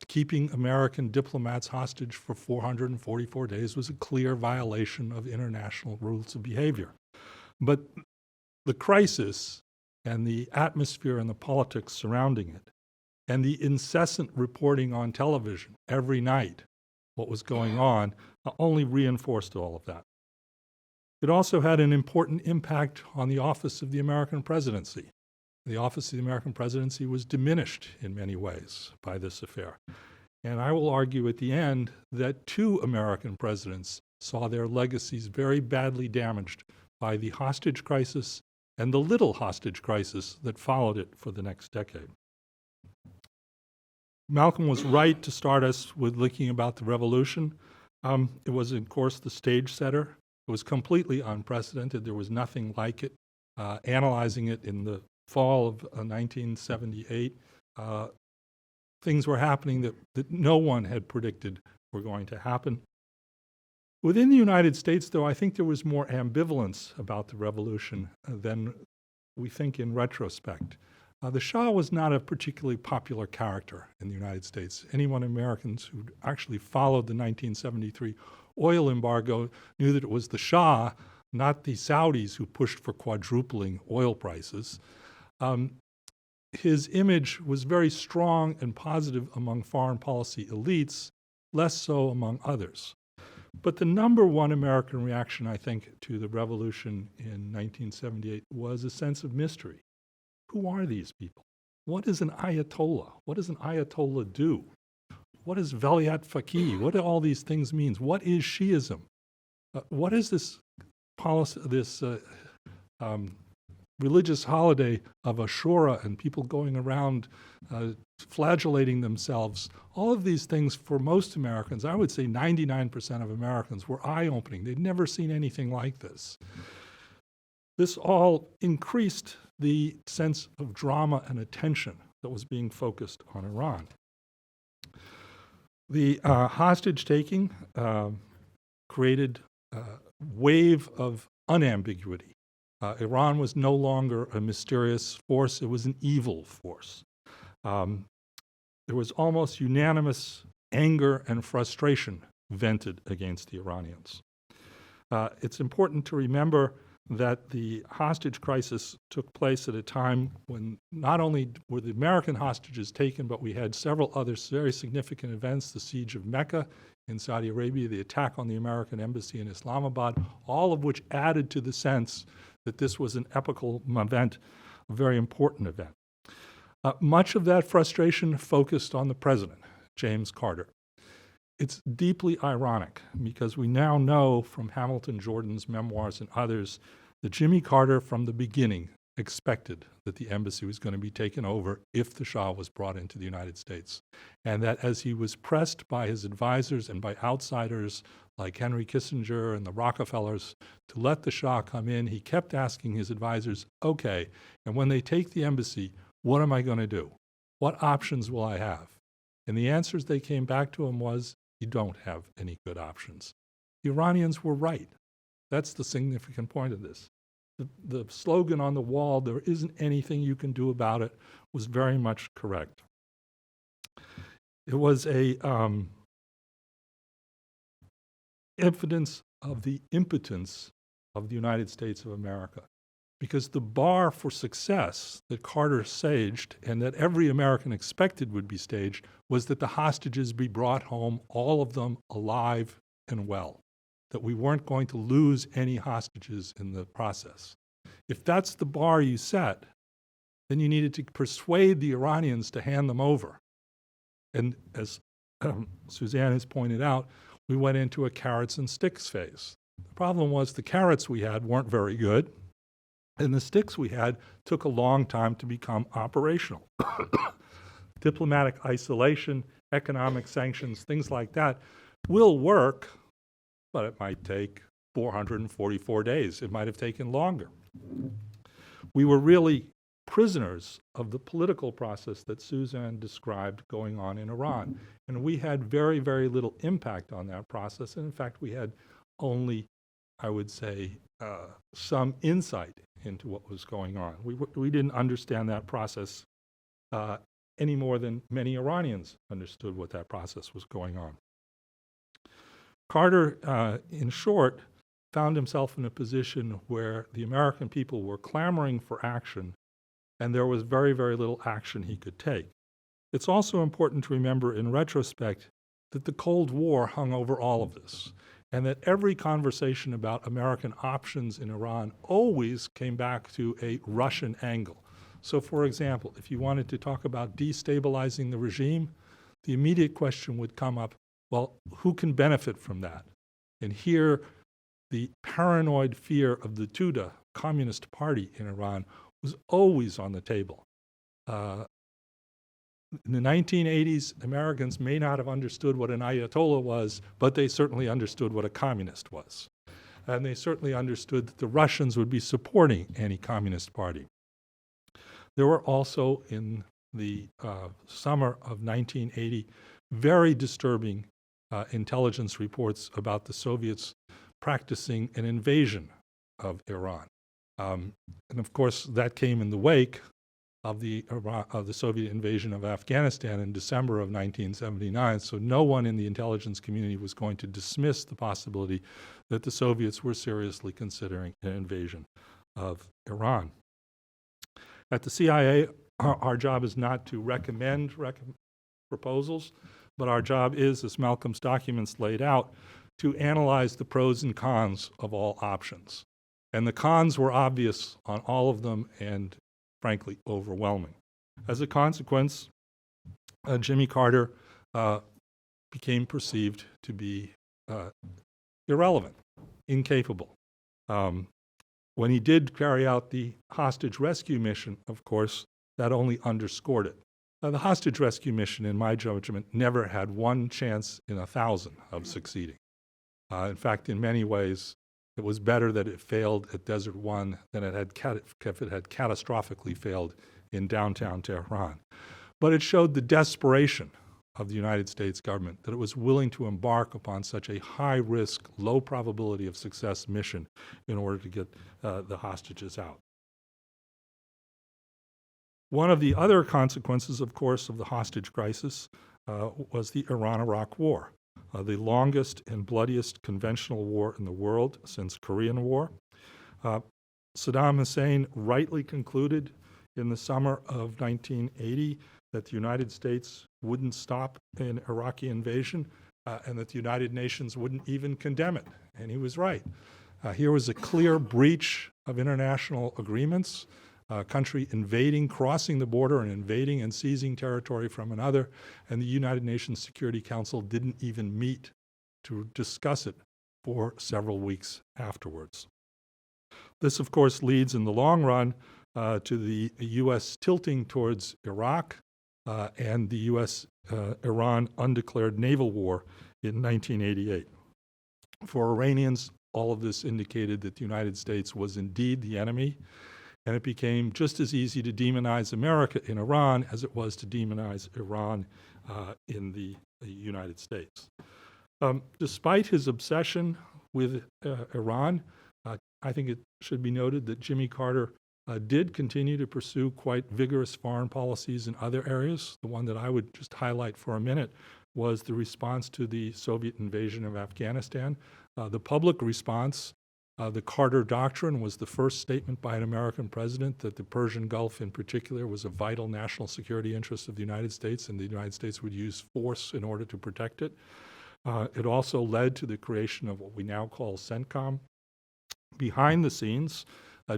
E: Keeping American diplomats hostage for 444 days was a clear violation of international rules of behavior. But the crisis and the atmosphere and the politics surrounding it, and the incessant reporting on television every night what was going on, only reinforced all of that. It also had an important impact on the office of the American presidency. The office of the American presidency was diminished in many ways by this affair. And I will argue at the end that two American presidents saw their legacies very badly damaged by the hostage crisis and the little hostage crisis that followed it for the next decade. Malcolm was right to start us with looking about the revolution. It was, of course, the stage setter. It was completely unprecedented. There was nothing like it. Analyzing it in the fall of 1978, things were happening that no one had predicted were going to happen. Within the United States, though, I think there was more ambivalence about the revolution than we think in retrospect. The Shah was not a particularly popular character in the United States. Anyone, Americans who actually followed the 1973 oil embargo, knew that it was the Shah, not the Saudis, who pushed for quadrupling oil prices. His image was very strong and positive among foreign policy elites, less so among others. But the number one American reaction, I think, to the revolution in 1978 was a sense of mystery. Who are these people? What is an Ayatollah? What does an Ayatollah do? What is Velayat Faqih? What do all these things mean? What is Shi'ism? What is this policy, this religious holiday of Ashura and people going around flagellating themselves? All of these things, for most Americans, I would say 99% of Americans, were eye-opening. They'd never seen anything like this. This all increased the sense of drama and attention that was being focused on Iran. The hostage-taking created a wave of unambiguity. Iran was no longer a mysterious force, it was an evil force. There was almost unanimous anger and frustration vented against the Iranians. It's important to remember that the hostage crisis took place at a time when not only were the American hostages taken, but we had several other very significant events, the siege of Mecca in Saudi Arabia, the attack on the American embassy in Islamabad, all of which added to the sense that this was an epical event, a very important event. Much of that frustration focused on the president, James Carter. It's deeply ironic because we now know from Hamilton Jordan's memoirs and others that Jimmy Carter from the beginning expected that the embassy was going to be taken over if the Shah was brought into the United States. And that as he was pressed by his advisors and by outsiders like Henry Kissinger and the Rockefellers to let the Shah come in, he kept asking his advisors, okay, and when they take the embassy, what am I going to do? What options will I have? And the answers they came back to him was, you don't have any good options. The Iranians were right. That's the significant point of this. The slogan on the wall, there isn't anything you can do about it, was very much correct. It was a evidence of the impotence of the United States of America, because the bar for success that Carter staged and that every American expected would be staged was that the hostages be brought home, all of them alive and well, that we weren't going to lose any hostages in the process. If that's the bar you set, then you needed to persuade the Iranians to hand them over. And as Suzanne has pointed out, we went into a carrots and sticks phase. The problem was the carrots we had weren't very good, and the sticks we had took a long time to become operational. Diplomatic isolation, economic sanctions, things like that will work, but it might take 444 days. It might have taken longer. We were really prisoners of the political process that Suzanne described going on in Iran. And we had very, very little impact on that process. And in fact, we had only, I would say, some insight into what was going on. We didn't understand that process any more than many Iranians understood what that process was going on. Carter, in short, found himself in a position where the American people were clamoring for action, and there was very, very little action he could take. It's also important to remember in retrospect that the Cold War hung over all of this, and that every conversation about American options in Iran always came back to a Russian angle. So, for example, if you wanted to talk about destabilizing the regime, the immediate question would come up, well, who can benefit from that? And here, the paranoid fear of the Tudeh Communist Party in Iran was always on the table. In the 1980s, Americans may not have understood what an Ayatollah was, but they certainly understood what a communist was. And they certainly understood that the Russians would be supporting any communist party. There were also, in the summer of 1980, very disturbing intelligence reports about the Soviets practicing an invasion of Iran. And of course, that came in the wake of the Soviet invasion of Afghanistan in December of 1979. So no one in the intelligence community was going to dismiss the possibility that the Soviets were seriously considering an invasion of Iran. At the CIA, our job is not to recommend proposals, but our job is, as Malcolm's documents laid out, to analyze the pros and cons of all options. And the cons were obvious on all of them and, frankly, overwhelming. As a consequence, Jimmy Carter became perceived to be irrelevant, incapable. When he did carry out the hostage rescue mission, of course, that only underscored it. The hostage rescue mission, in my judgment, never had one chance in 1,000 of succeeding. In fact, in many ways, it was better that it failed at Desert One than if it had catastrophically failed in downtown Tehran. But it showed the desperation of the United States government, that it was willing to embark upon such a high-risk, low probability of success mission in order to get the hostages out. One of the other consequences, of course, of the hostage crisis was the Iran-Iraq War. the longest and bloodiest conventional war in the world since Korean War. Saddam Hussein rightly concluded in the summer of 1980 that the United States wouldn't stop an Iraqi invasion and that the United Nations wouldn't even condemn it. And he was right. Here was a clear breach of international agreements, a country invading, crossing the border and invading and seizing territory from another, and the United Nations Security Council didn't even meet to discuss it for several weeks afterwards. This, of course, leads in the long run to the U.S. tilting towards Iraq and the U.S.-Iran undeclared naval war in 1988. For Iranians, all of this indicated that the United States was indeed the enemy, and it became just as easy to demonize America in Iran as it was to demonize Iran in the United States. Despite his obsession with Iran, I think it should be noted that Jimmy Carter did continue to pursue quite vigorous foreign policies in other areas. The one that I would just highlight for a minute was the response to the Soviet invasion of Afghanistan. The public response, the Carter Doctrine, was the first statement by an American president that the Persian Gulf in particular was a vital national security interest of the United States, and the United States would use force in order to protect it. It also led to the creation of what we now call CENTCOM. Behind the scenes,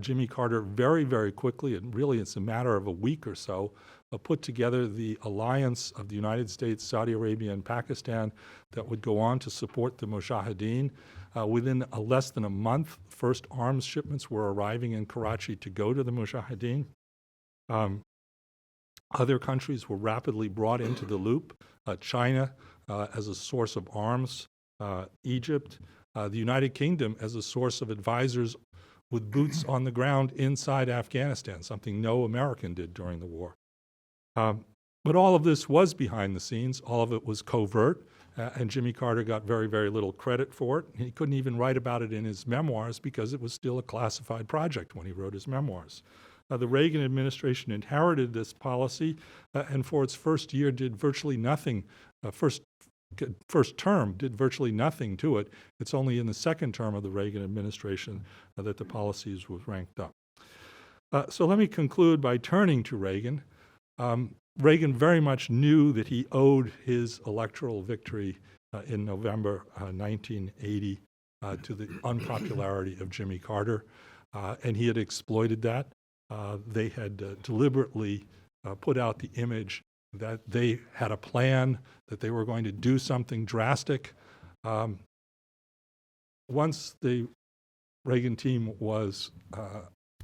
E: Jimmy Carter very, very quickly, and really it's a matter of a week or so, put together the alliance of the United States, Saudi Arabia, and Pakistan that would go on to support the Mujahideen. Within less than a month, first arms shipments were arriving in Karachi to go to the Mujahideen. Other countries were rapidly brought into the loop. China as a source of arms, Egypt, the United Kingdom as a source of advisors with boots on the ground inside Afghanistan, something no American did during the war. But all of this was behind the scenes. All of it was covert, and Jimmy Carter got very, very little credit for it. He couldn't even write about it in his memoirs because it was still a classified project when he wrote his memoirs. The Reagan administration inherited this policy, and for its first year did virtually nothing, first term did virtually nothing to it. It's only in the second term of the Reagan administration that the policies were ranked up. So let me conclude by turning to Reagan. Reagan very much knew that he owed his electoral victory in November 1980 to the unpopularity of Jimmy Carter, and he had exploited that. They had deliberately put out the image that they had a plan, that they were going to do something drastic. Once the Reagan team was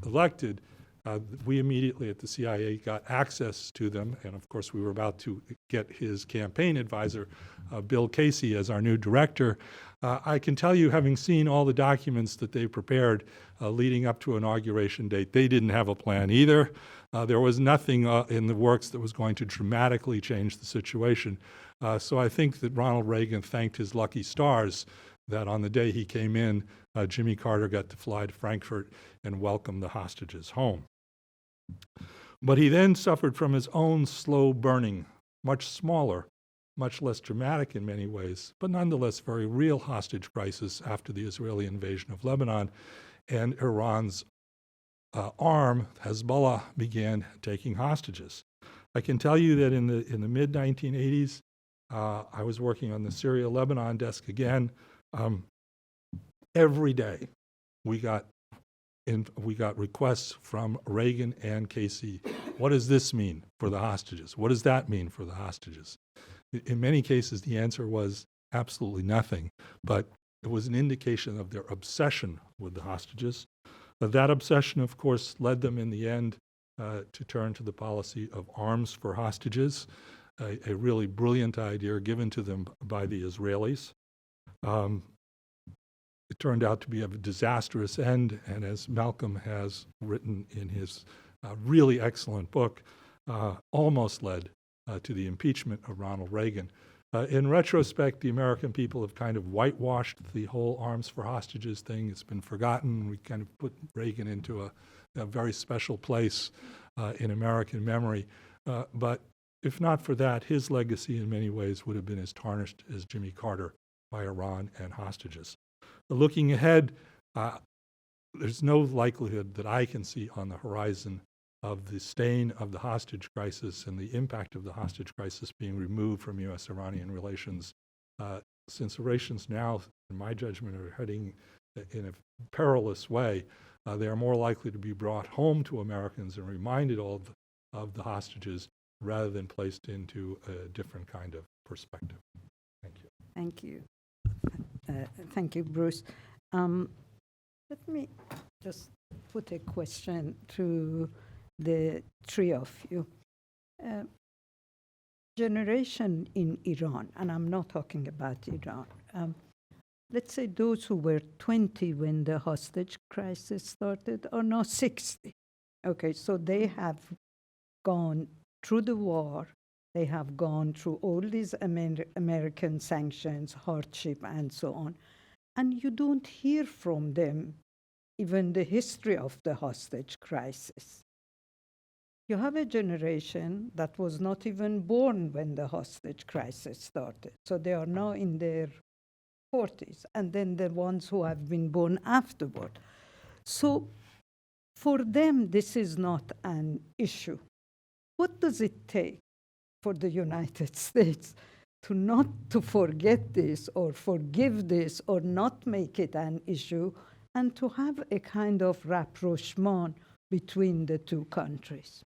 E: elected, we immediately at the CIA got access to them, and of course we were about to get his campaign advisor, Bill Casey, as our new director. I can tell you, having seen all the documents that they prepared leading up to inauguration date, they didn't have a plan either. There was nothing in the works that was going to dramatically change the situation. So I think that Ronald Reagan thanked his lucky stars that on the day he came in, Jimmy Carter got to fly to Frankfurt and welcome the hostages home. But he then suffered from his own slow burning, much smaller, much less dramatic in many ways, but nonetheless very real hostage crisis after the Israeli invasion of Lebanon, and Iran's arm, Hezbollah, began taking hostages. I can tell you that in the mid-1980s, I was working on the Syria-Lebanon desk again. Every day we got requests from Reagan and Casey. What does this mean for the hostages? What does that mean for the hostages? In many cases, the answer was absolutely nothing, but it was an indication of their obsession with the hostages. That obsession, of course, led them in the end to turn to the policy of arms for hostages, a really brilliant idea given to them by the Israelis. It turned out to be a disastrous end, and as Malcolm has written in his really excellent book, almost led to the impeachment of Ronald Reagan. In retrospect, the American people have kind of whitewashed the whole arms for hostages thing. It's been forgotten. We kind of put Reagan into a very special place in American memory. But if not for that, his legacy in many ways would have been as tarnished as Jimmy Carter by Iran and hostages. But looking ahead, there's no likelihood that I can see on the horizon of the stain of the hostage crisis and the impact of the hostage crisis being removed from U.S.-Iranian relations, since relations now, in my judgment, are heading in a perilous way. They are more likely to be brought home to Americans and reminded of the hostages rather than placed into a different kind of perspective. Thank you.
B: Thank you. Thank you, Bruce. Let me just put a question to the three of you. Generation in Iran, and I'm not talking about Iran, let's say those who were 20 when the hostage crisis started are now 60. Okay, so they have gone through the war, they have gone through all these American sanctions, hardship, and so on. And you don't hear from them even the history of the hostage crisis. You have a generation that was not even born when the hostage crisis started. So they are now in their 40s, and then the ones who have been born afterward. So for them, this is not an issue. What does it take for the United States to not to forget this or forgive this or not make it an issue, and to have a kind of rapprochement between the two countries?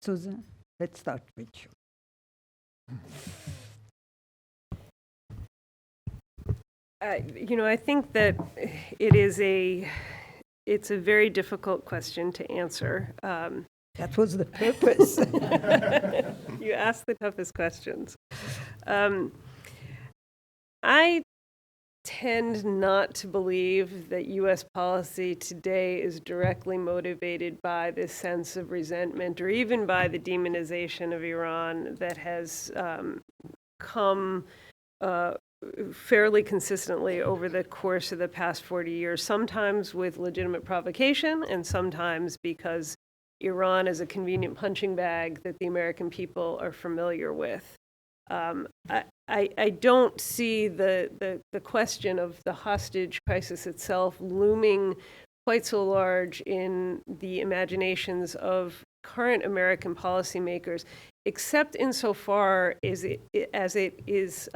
B: Susan, let's start with you.
D: I think that it's a very difficult question to answer.
B: That was the purpose.
D: You asked the toughest questions. I tend not to believe that U.S. policy today is directly motivated by this sense of resentment or even by the demonization of Iran that has come fairly consistently over the course of the past 40 years, sometimes with legitimate provocation and sometimes because Iran is a convenient punching bag that the American people are familiar with. I don't see the question of the hostage crisis itself looming quite so large in the imaginations of current American policymakers, except insofar as it is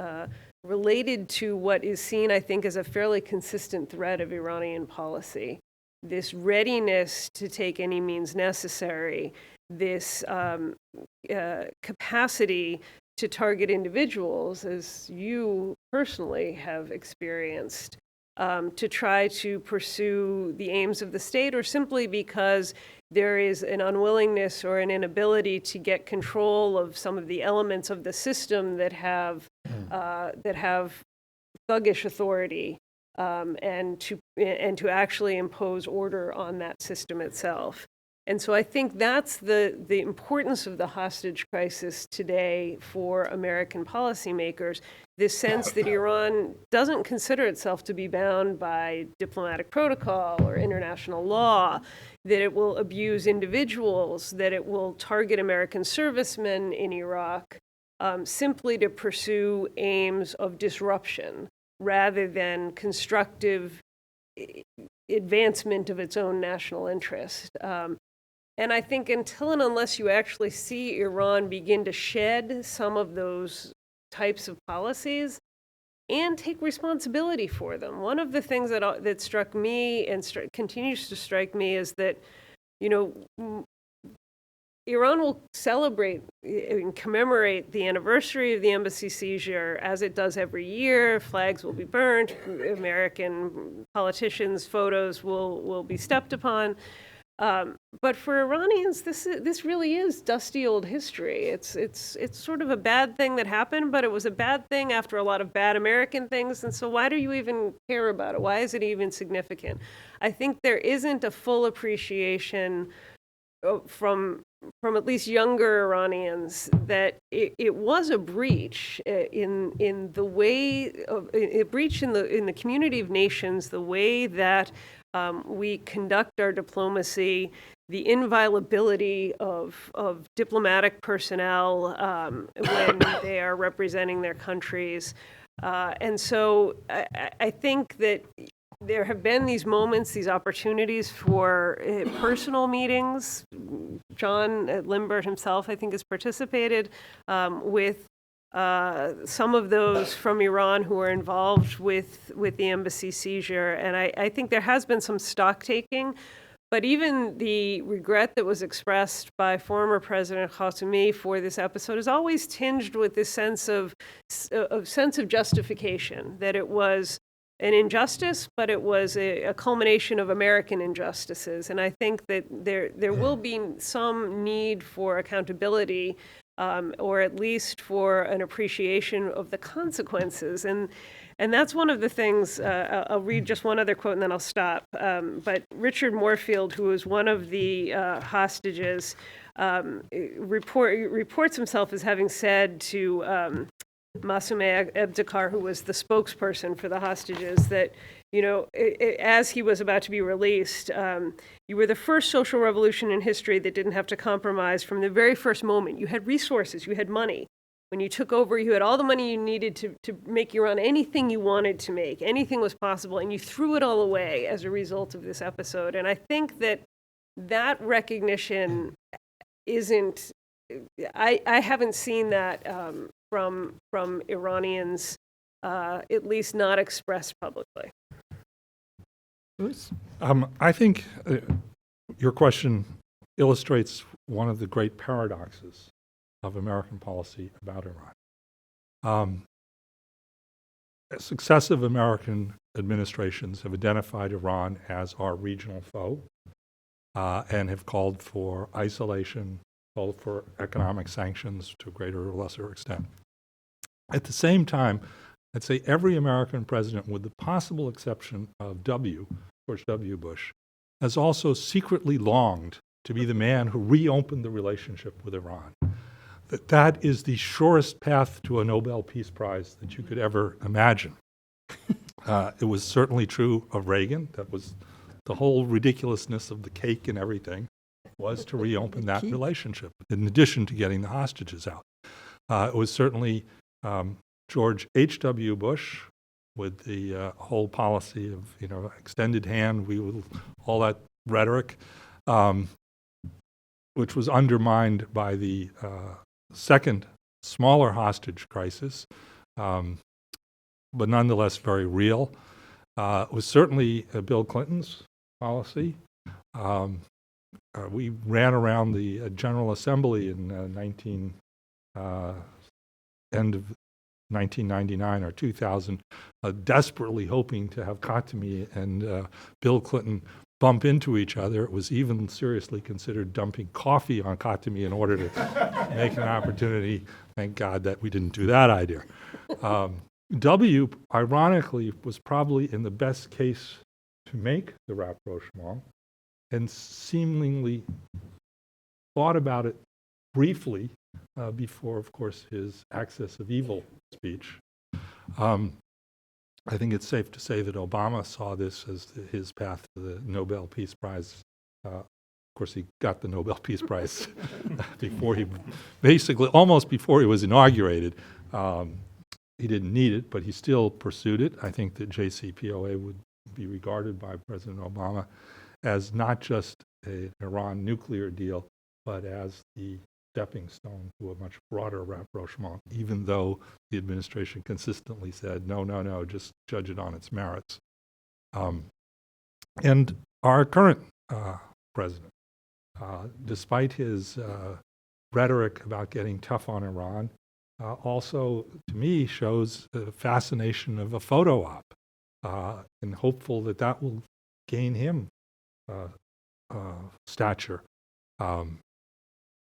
D: related to what is seen, I think, as a fairly consistent thread of Iranian policy. This readiness to take any means necessary, this capacity to target individuals, as you personally have experienced, to try to pursue the aims of the state, or simply because there is an unwillingness or an inability to get control of some of the elements of the system that have thuggish authority, and to actually impose order on that system itself. And so I think that's the importance of the hostage crisis today for American policymakers, this sense that Iran doesn't consider itself to be bound by diplomatic protocol or international law, that it will abuse individuals, that it will target American servicemen in Iraq simply to pursue aims of disruption rather than constructive advancement of its own national interest. And I think until and unless you actually see Iran begin to shed some of those types of policies and take responsibility for them. One of the things that struck me and continues to strike me is that, Iran will celebrate and commemorate the anniversary of the embassy seizure as it does every year. Flags will be burnt, American politicians' photos will be stepped upon. But for Iranians, this really is dusty old history. It's sort of a bad thing that happened, but it was a bad thing after a lot of bad American things. And so why do you even care about it? Why is it even significant? I think there isn't a full appreciation from at least younger Iranians that it was a breach in the way of a breach in the community of nations, the way that we conduct our diplomacy, the inviolability of diplomatic personnel when they are representing their countries, And so I think that there have been these moments, these opportunities for personal meetings. John Limbert himself, I think, has participated with some of those from Iran who are involved with the embassy seizure. And I think there has been some stock taking. But even the regret that was expressed by former President Khatami for this episode is always tinged with this sense of justification, that it was an injustice, but it was a culmination of American injustices. And I think that there will be some need for accountability, or at least for an appreciation of the consequences. And that's one of the things. I'll read just one other quote and then I'll stop. But Richard Moorfield, who was one of the hostages, reports himself as having said to Masumeh Ebtekar, who was the spokesperson for the hostages, that, as he was about to be released, you were the first social revolution in history that didn't have to compromise from the very first moment. You had resources, you had money. When you took over, you had all the money you needed to make Iran anything you wanted to make. Anything was possible, and you threw it all away as a result of this episode. And I think that recognition isn't. I haven't seen that from Iranians, at least not expressed publicly.
E: I think your question illustrates one of the great paradoxes of American policy about Iran. Successive American administrations have identified Iran as our regional foe and have called for isolation, called for economic sanctions to a greater or lesser extent. At the same time, I'd say every American president, with the possible exception of George W. Bush, has also secretly longed to be the man who reopened the relationship with Iran. That is the surest path to a Nobel Peace Prize that you could ever imagine. It was certainly true of Reagan. That was the whole ridiculousness of the cake and everything, was to reopen that relationship, in addition to getting the hostages out. It was certainly George H.W. Bush with the whole policy of, extended hand, all that rhetoric, which was undermined by the second, smaller hostage crisis, but nonetheless very real. It was certainly Bill Clinton's policy. We ran around the General Assembly in end of 1999 or 2000, desperately hoping to have Khatami and Bill Clinton bump into each other. It was even seriously considered dumping coffee on Khatami in order to make an opportunity. Thank God that we didn't do that idea. W, ironically, was probably in the best case to make the rapprochement and seemingly thought about it briefly before, of course, his Axis of Evil speech. I think it's safe to say that Obama saw this as his path to the Nobel Peace Prize. Of course, he got the Nobel Peace Prize almost before he was inaugurated. He didn't need it, but he still pursued it. I think that JCPOA would be regarded by President Obama as not just an Iran nuclear deal, but as the stepping stone to a much broader rapprochement, even though the administration consistently said, no, just judge it on its merits. And our current president, despite his rhetoric about getting tough on Iran, also, to me, shows a fascination of a photo op, and hopeful that will gain him stature.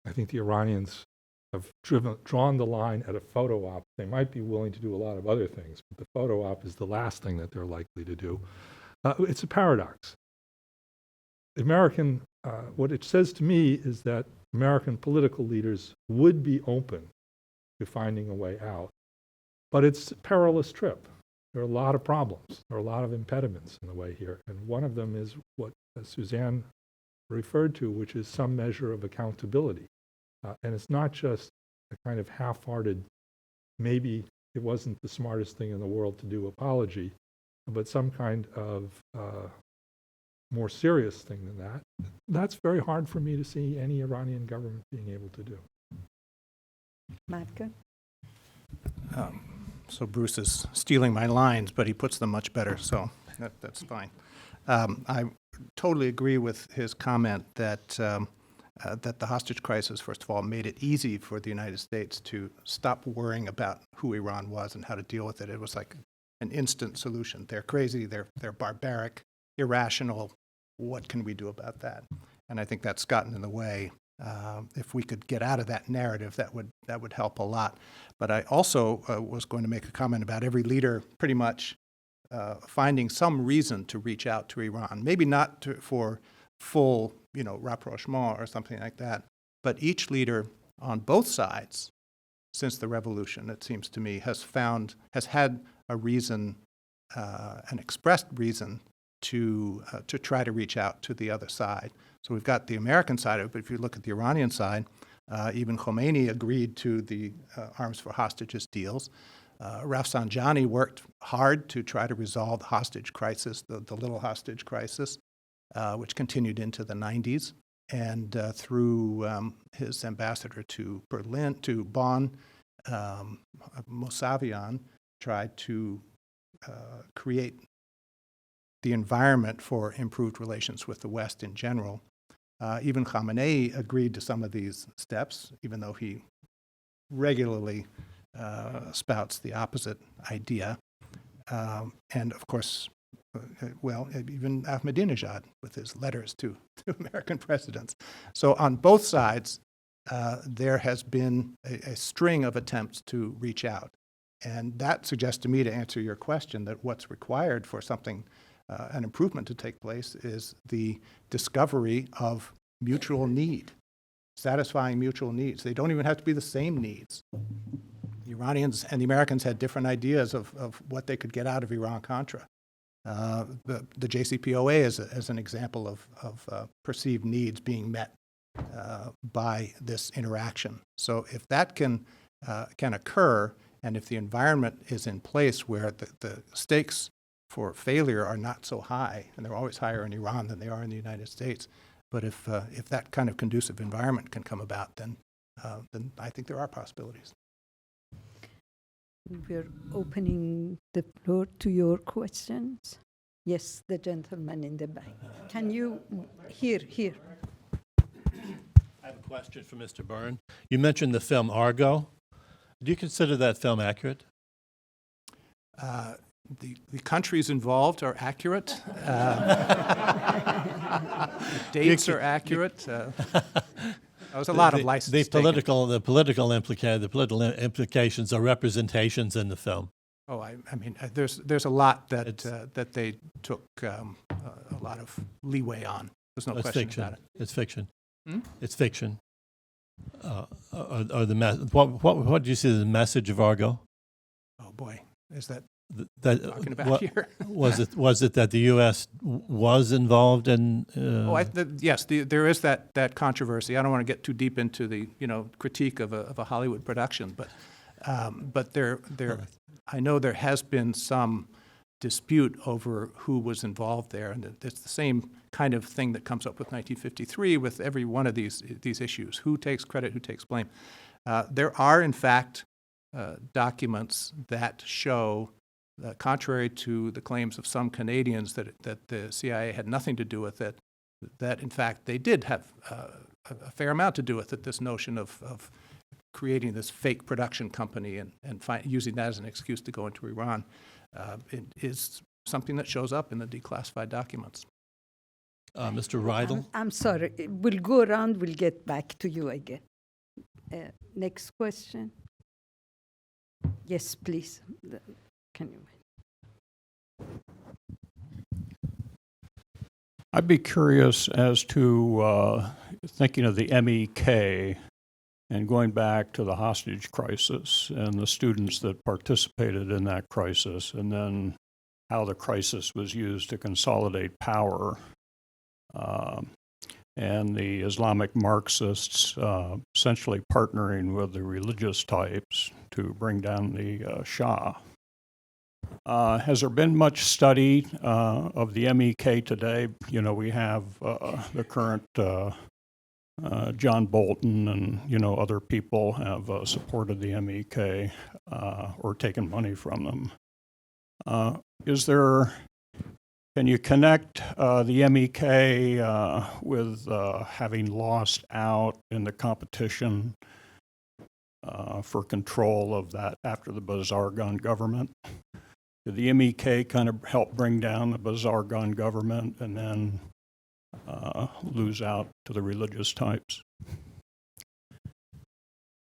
E: I think the Iranians have drawn the line at a photo op. They might be willing to do a lot of other things, but the photo op is the last thing that they're likely to do. It's a paradox. What it says to me is that American political leaders would be open to finding a way out, but it's a perilous trip. There are a lot of problems. There are a lot of impediments in the way here, and one of them is what Suzanne referred to, which is some measure of accountability. And it's not just a kind of half-hearted, maybe it wasn't the smartest thing in the world to do apology, but some kind of more serious thing than that. That's very hard for me to see any Iranian government being able to do.
B: Malcolm?
C: So Bruce is stealing my lines, but he puts them much better, so that's fine. I totally agree with his comment that that the hostage crisis, first of all, made it easy for the United States to stop worrying about who Iran was and how to deal with it. It was like an instant solution. They're crazy, they're barbaric, irrational. What can we do about that? And I think that's gotten in the way. If we could get out of that narrative, that would help a lot. But I also was going to make a comment about every leader pretty much finding some reason to reach out to Iran. Maybe not for full, rapprochement or something like that, but each leader on both sides since the revolution, it seems to me, has had a reason, an expressed reason to try to reach out to the other side. So we've got the American side of it, but if you look at the Iranian side, even Khomeini agreed to the arms for hostages deals. Rafsanjani worked hard to try to resolve the hostage crisis, the little hostage crisis, which continued into the 90s. And through his ambassador to Bonn, Mousavian, tried to create the environment for improved relations with the West in general. Even Khamenei agreed to some of these steps, even though he regularly spouts the opposite idea. And of course, even Ahmadinejad with his letters to American presidents. So on both sides, there has been a string of attempts to reach out. And that suggests to me, to answer your question, that what's required for something, an improvement to take place, is the discovery of mutual need, satisfying mutual needs. They don't even have to be the same needs. The Iranians and the Americans had different ideas of what they could get out of Iran-Contra. The JCPOA is an example of perceived needs being met by this interaction. So if that can occur, and if the environment is in place where the stakes for failure are not so high, and they're always higher in Iran than they are in the United States, but if that kind of conducive environment can come about, then I think there are possibilities.
B: We're opening the floor to your questions. Yes, the gentleman in the back. Can you, here.
F: I have a question for Mr. Byrne. You mentioned the film Argo. Do you consider that film accurate?
C: The countries involved are accurate. The dates are accurate. There was a lot of license taken.
F: The political implications are representations in the film.
C: Oh, I mean, there's a lot that they took a lot of leeway on. There's no question about it.
F: It's fiction.
C: Hmm?
F: It's fiction. What do you see as the message of Argo?
C: Oh boy, is that
F: talking
C: about here?
F: was it that the U.S. was involved in?
C: Yes, there is that controversy. I don't want to get too deep into the critique of a Hollywood production, but there I know there has been some dispute over who was involved there, and it's the same kind of thing that comes up with 1953 with every one of these issues. Who takes credit? Who takes blame? There are, in fact, documents that show, contrary to the claims of some Canadians that the CIA had nothing to do with it, that in fact they did have a fair amount to do with it, this notion of creating this fake production company and using that as an excuse to go into Iran. It is something that shows up in the declassified documents.
F: Mr. Rydell?
B: I'm sorry. We'll go around. We'll get back to you again. Next question. Yes, please. Can you?
G: I'd be curious as to thinking of the MEK and going back to the hostage crisis and the students that participated in that crisis, and then how the crisis was used to consolidate power, and the Islamic Marxists essentially partnering with the religious types to bring down the Shah. Has there been much study of the MEK today? You know, we have the current John Bolton and, you know, other people have supported the MEK or taken money from them. Can you connect the MEK with having lost out in the competition for control of that after the Bazargan government? Did the MEK kind of help bring down the Bazargan government and then lose out to the religious types?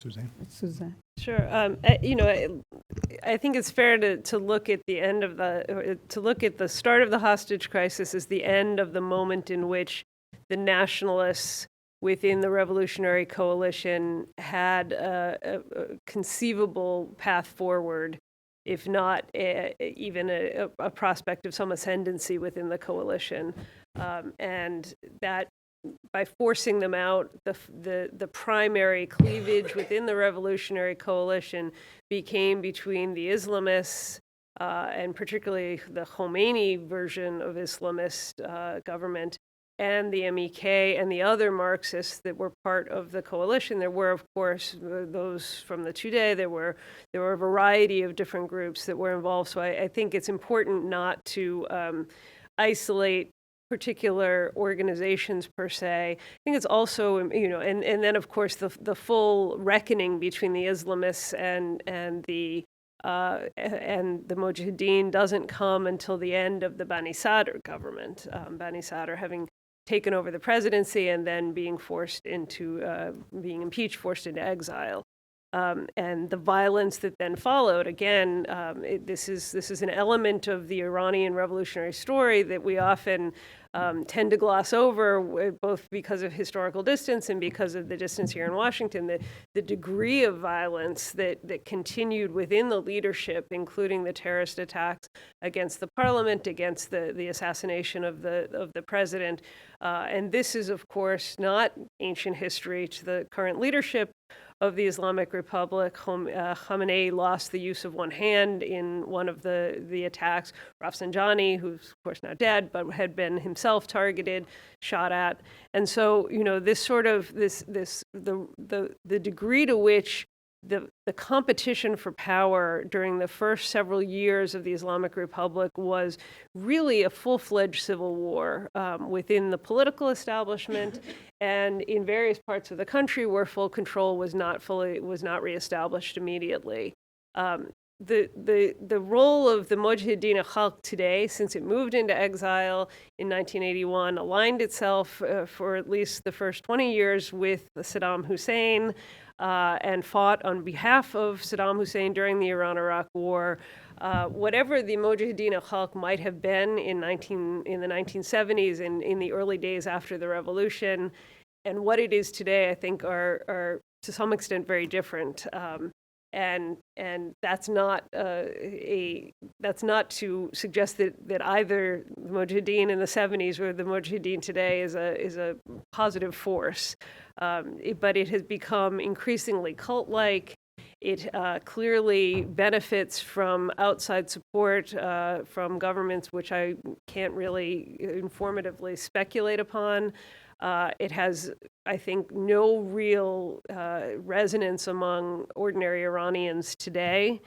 C: Suzanne?
B: Suzanne.
D: Sure. You know, I think it's fair to look at the end of to look at the start of the hostage crisis as the end of the moment in which the nationalists within the revolutionary coalition had a conceivable path forward, if not even a prospect of some ascendancy within the coalition. And that by forcing them out, the primary cleavage within the revolutionary coalition became between the Islamists and particularly the Khomeini version of Islamist government and the MEK and the other Marxists that were part of the coalition. There were, of course, those from the Tudeh. There were a variety of different groups that were involved. So I think it's important not to isolate particular organizations per se. I think it's also, you know, and then of course the full reckoning between the Islamists and the Mujahideen doesn't come until the end of the Bani Sadr government. Bani Sadr having taken over the presidency and then being forced into being impeached, forced into exile. And the violence that then followed, again, this is an element of the Iranian revolutionary story that we often tend to gloss over, both because of historical distance and because of the distance here in Washington. The degree of violence that continued within the leadership, including the terrorist attacks against the parliament, against the assassination of the president. And this is, of course, not ancient history to the current leadership of the Islamic Republic. Khamenei lost the use of one hand in one of the attacks. Rafsanjani, who's of course now dead, but had been himself targeted, shot at. And so, you know, this sort of the degree to which the competition for power during the first several years of the Islamic Republic was really a full-fledged civil war within the political establishment and in various parts of the country where full control was not reestablished immediately. The role of the Mujahideen al-Khalq today, since it moved into exile in 1981, aligned itself for at least the first 20 years with Saddam Hussein, and fought on behalf of Saddam Hussein during the Iran-Iraq War. Whatever the Mujahideen al-Khalq might have been in the 1970s and in the early days after the revolution, and what it is today, I think are to some extent very different. And that's not that's not to suggest that either the Mujahideen in the 70s or the Mujahideen today is a positive force, but it has become increasingly cult-like. It clearly benefits from outside support from governments, which I can't really informatively speculate upon. It has, I think, no real resonance among ordinary Iranians today.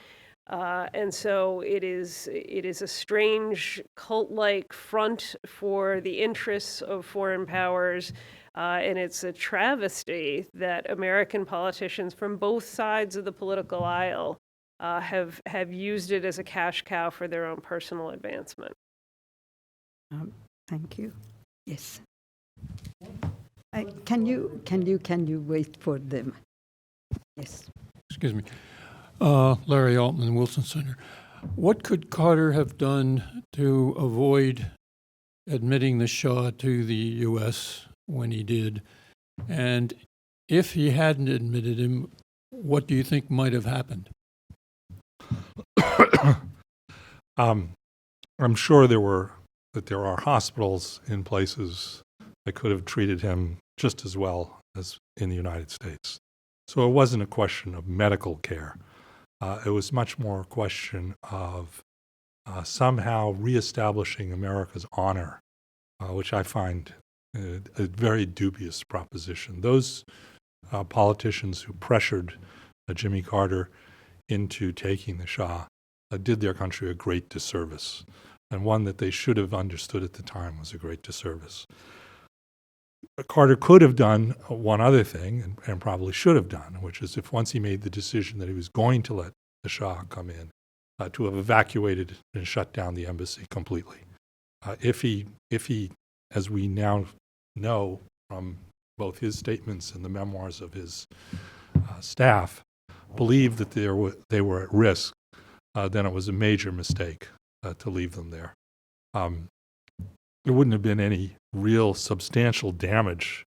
D: And so it is a strange cult-like front for the interests of foreign powers. And it's a travesty that American politicians from both sides of the political aisle have used it as a cash cow for their own personal advancement.
B: Thank you. Yes. Can you wait for them? Yes.
H: Excuse me. Larry Altman, Wilson Center. What could Carter have done to avoid admitting the Shah to the U.S. when he did? And if he hadn't admitted him, what do you think might have happened?
E: I'm sure there are hospitals in places that could have treated him just as well as in the United States. So it wasn't a question of medical care. It was much more a question of somehow reestablishing America's honor, which I find a very dubious proposition. Those politicians who pressured Jimmy Carter into taking the Shah did their country a great disservice, and one that they should have understood at the time was a great disservice. Carter could have done one other thing, and probably should have done, which is if once he made the decision that he was going to let the Shah come in, to have evacuated and shut down the embassy completely. If he, as we now know from both his statements and the memoirs of his staff, believed that they were at risk, then it was a major mistake to leave them there. There wouldn't have been any real substantial damage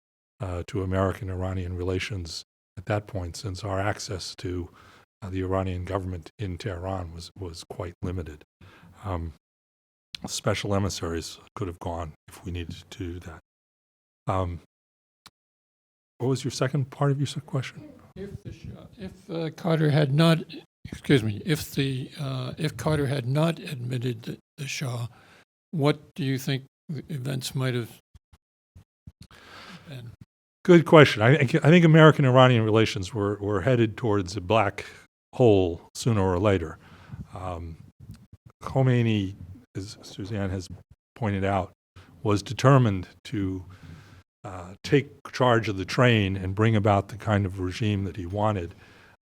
E: to American-Iranian relations at that point, since our access to the Iranian government in Tehran was quite limited. Special emissaries could have gone if we needed to do that. What was your second part of your question?
H: If Carter had not, if Carter had not admitted the Shah, what do you think the events might have been?
E: Good question. I think American-Iranian relations were headed towards a black hole sooner or later. Khomeini, as Suzanne has pointed out, was determined to take charge of the train and bring about the kind of regime that he wanted,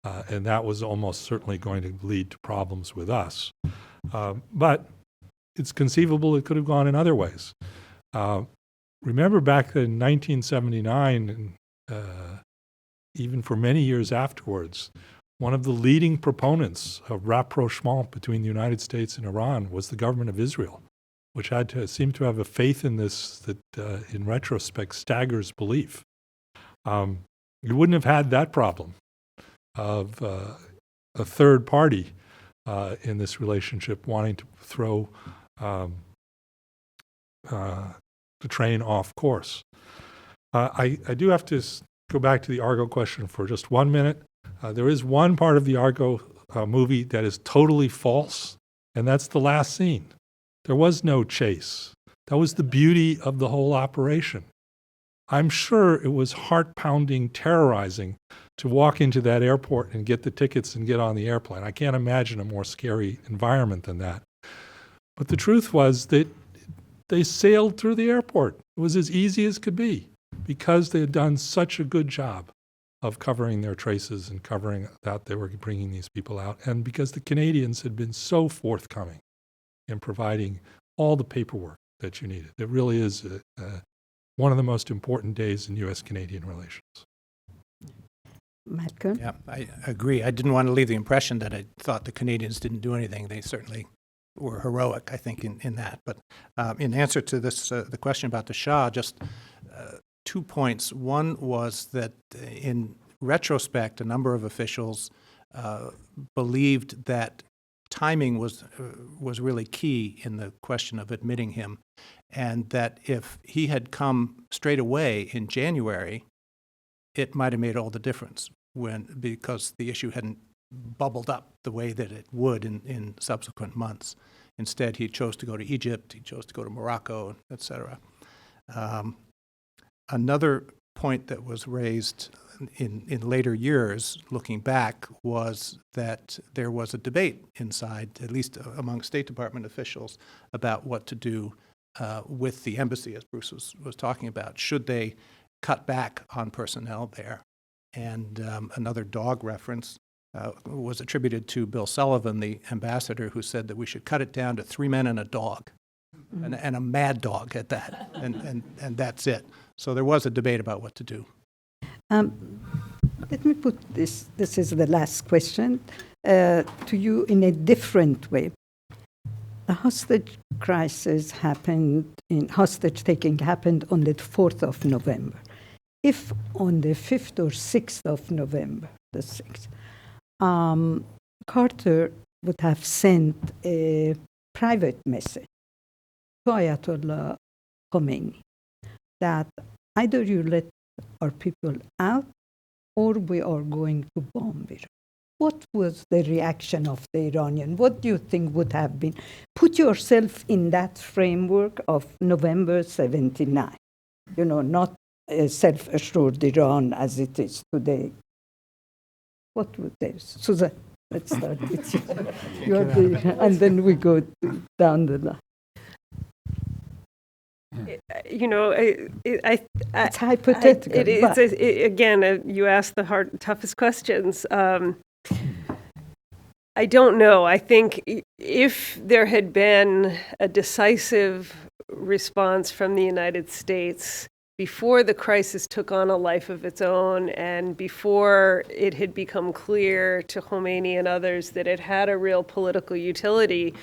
E: and that was almost certainly going to lead to problems with us. But it's conceivable it could have gone in other ways. Remember back in 1979, and even for many years afterwards, one of the leading proponents of rapprochement between the United States and Iran was the government of Israel, which seemed to have a faith in this that, in retrospect, staggers belief. You wouldn't have had that problem of a third party in this relationship wanting to throw the train off course. I do have to go back to the Argo question for just 1 minute. There is one part of the Argo movie that is totally false, and that's the last scene. There was no chase. That was the beauty of the whole operation. I'm sure it was heart-pounding, terrorizing to walk into that airport and get the tickets and get on the airplane. I can't imagine a more scary environment than that. But the truth was that they sailed through the airport. It was as easy as could be because they had done such a good job of covering their traces and covering that they were bringing these people out, and because the Canadians had been so forthcoming in providing all the paperwork that you needed. It really is one of the most important days in U.S.-Canadian relations.
B: Malcolm?
C: Yeah, I agree. I didn't want to leave the impression that I thought the Canadians didn't do anything. They certainly were heroic, I think, in that. But in answer to this, the question about the Shah, just 2 points. One was that in retrospect, a number of officials believed that timing was really key in the question of admitting him, and that if he had come straight away in January, it might have made all the difference because the issue hadn't bubbled up the way that it would in subsequent months. Instead, he chose to go to Egypt, he chose to go to Morocco, etc. Another point that was raised in later years, looking back, was that there was a debate inside, at least among State Department officials, about what to do with the embassy, as Bruce was talking about. Should they cut back on personnel there? And another dog reference was attributed to Bill Sullivan, the ambassador, who said that we should cut it down to 3 men and a dog, and a mad dog at that, and that's it. So there was a debate about what to do.
B: Let me put this is the last question, to you in a different way. The hostage crisis hostage taking happened on the 4th of November. If on the 5th or 6th of November, the 6th, Carter would have sent a private message to Ayatollah Khomeini that either you let our people out or we are going to bomb Iran. what was the reaction of the Iranian? What do you think would have been? Put yourself in that framework of November 79, not a self-assured Iran as it is today. What would they, Susan, let's start with you. And then we go down the line.
D: It's
B: hypothetical.
D: Again, you asked the toughest questions. I don't know. I think if there had been a decisive response from the United States before the crisis took on a life of its own and before it had become clear to Khomeini and others that it had a real political utility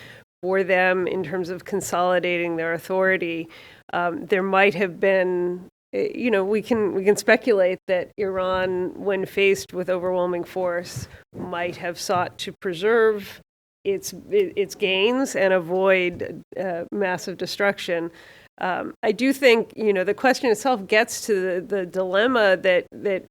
D: for them in terms of consolidating their authority, there might have been, we can speculate that Iran, when faced with overwhelming force, might have sought to preserve its gains and avoid massive destruction. I do think, the question itself gets to the dilemma that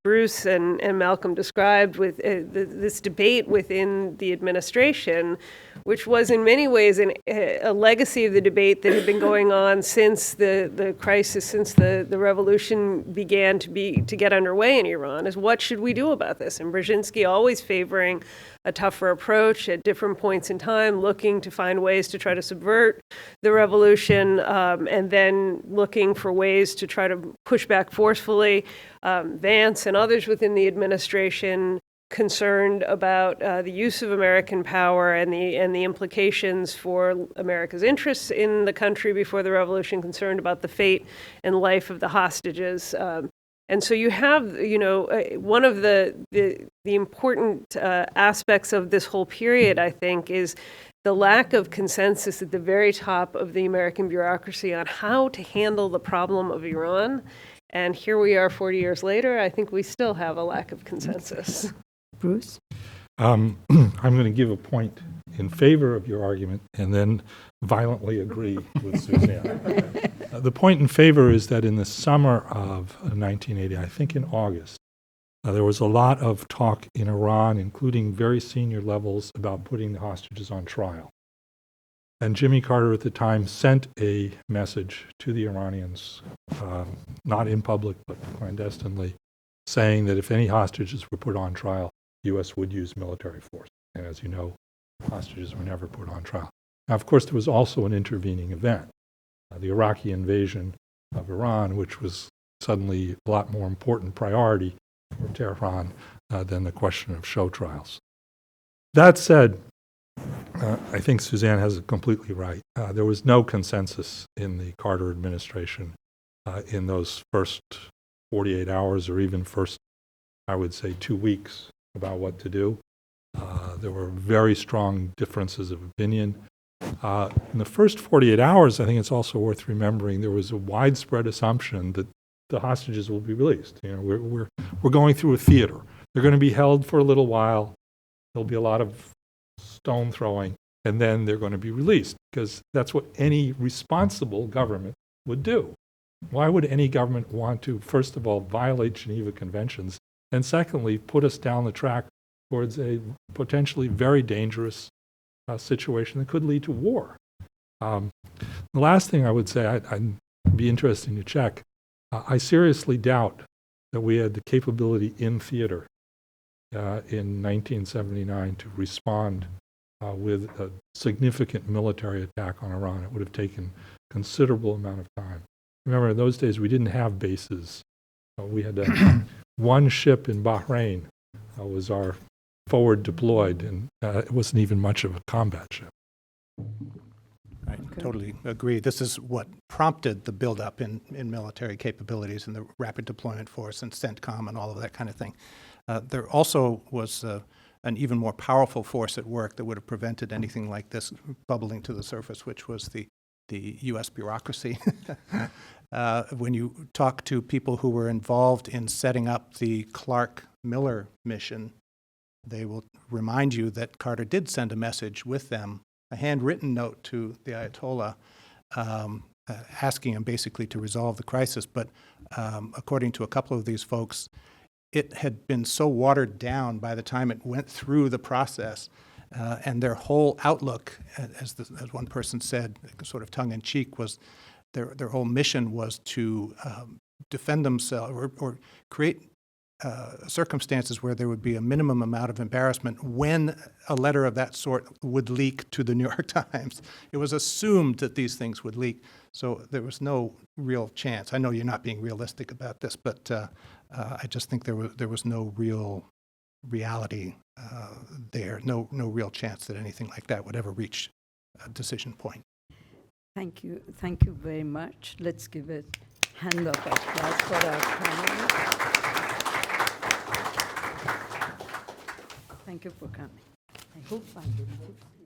D: Bruce and Malcolm described with this debate within the administration, which was in many ways a legacy of the debate that had been going on since the crisis, since the revolution began to get underway in Iran, is what should we do about this? And Brzezinski always favoring a tougher approach at different points in time, looking to find ways to try to subvert the revolution, and then looking for ways to try to push back forcefully. Vance and others within the administration concerned about the use of American power and the implications for America's interests in the country before the revolution, concerned about the fate and life of the hostages. And so you have, one of the important aspects of this whole period, I think, is the lack of consensus at the very top of the American bureaucracy on how to handle the problem of Iran. And here we are 40 years later, I think we still have a lack of consensus.
B: Bruce?
E: I'm going to give a point in favor of your argument and then violently agree with Suzanne. The point in favor is that in the summer of 1980, I think in August, there was a lot of talk in Iran, including very senior levels, about putting the hostages on trial. And Jimmy Carter at the time sent a message to the Iranians, not in public but clandestinely, saying that if any hostages were put on trial, the U.S. would use military force. And as you know, hostages were never put on trial. Now, of course, there was also an intervening event, the Iraqi invasion of Iran, which was suddenly a lot more important priority for Tehran than the question of show trials. That said, I think Suzanne has it completely right. There was no consensus in the Carter administration in those first 48 hours or even first, I would say, 2 weeks about what to do. There were very strong differences of opinion. In the first 48 hours, I think it's also worth remembering, there was a widespread assumption that the hostages will be released. We're going through a theater. They're going to be held for a little while. There'll be a lot of stone throwing, and then they're going to be released, because that's what any responsible government would do. Why would any government want to, first of all, violate Geneva Conventions, and secondly, put us down the track towards a potentially very dangerous situation that could lead to war? The last thing I would say, I'd be interesting to check, I seriously doubt that we had the capability in theater in 1979 to respond with a significant military attack on Iran. It would have taken a considerable amount of time. Remember, in those days, we didn't have bases. We had one ship in Bahrain was our forward deployed, and it wasn't even much of a combat ship.
C: I totally agree. This is what prompted the buildup in military capabilities and the rapid deployment force and CENTCOM and all of that kind of thing. There also was an even more powerful force at work that would have prevented anything like this bubbling to the surface, which was the U.S. bureaucracy. When you talk to people who were involved in setting up the Clark-Miller mission, they will remind you that Carter did send a message with them, a handwritten note to the Ayatollah, asking him basically to resolve the crisis. But according to a couple of these folks, it had been so watered down by the time it went through the process, and their whole outlook, as one person said, sort of tongue-in-cheek, was their whole mission was to defend themselves or create circumstances where there would be a minimum amount of embarrassment when a letter of that sort would leak to the New York Times. It was assumed that these things would leak, so there was no real chance. I know you're not being realistic about this, but I just think there was no real reality there, no real chance that anything like that would ever reach a decision point.
B: Thank you very much. Let's give a hand of applause for our panel. Thank you for coming. I hope I didn't.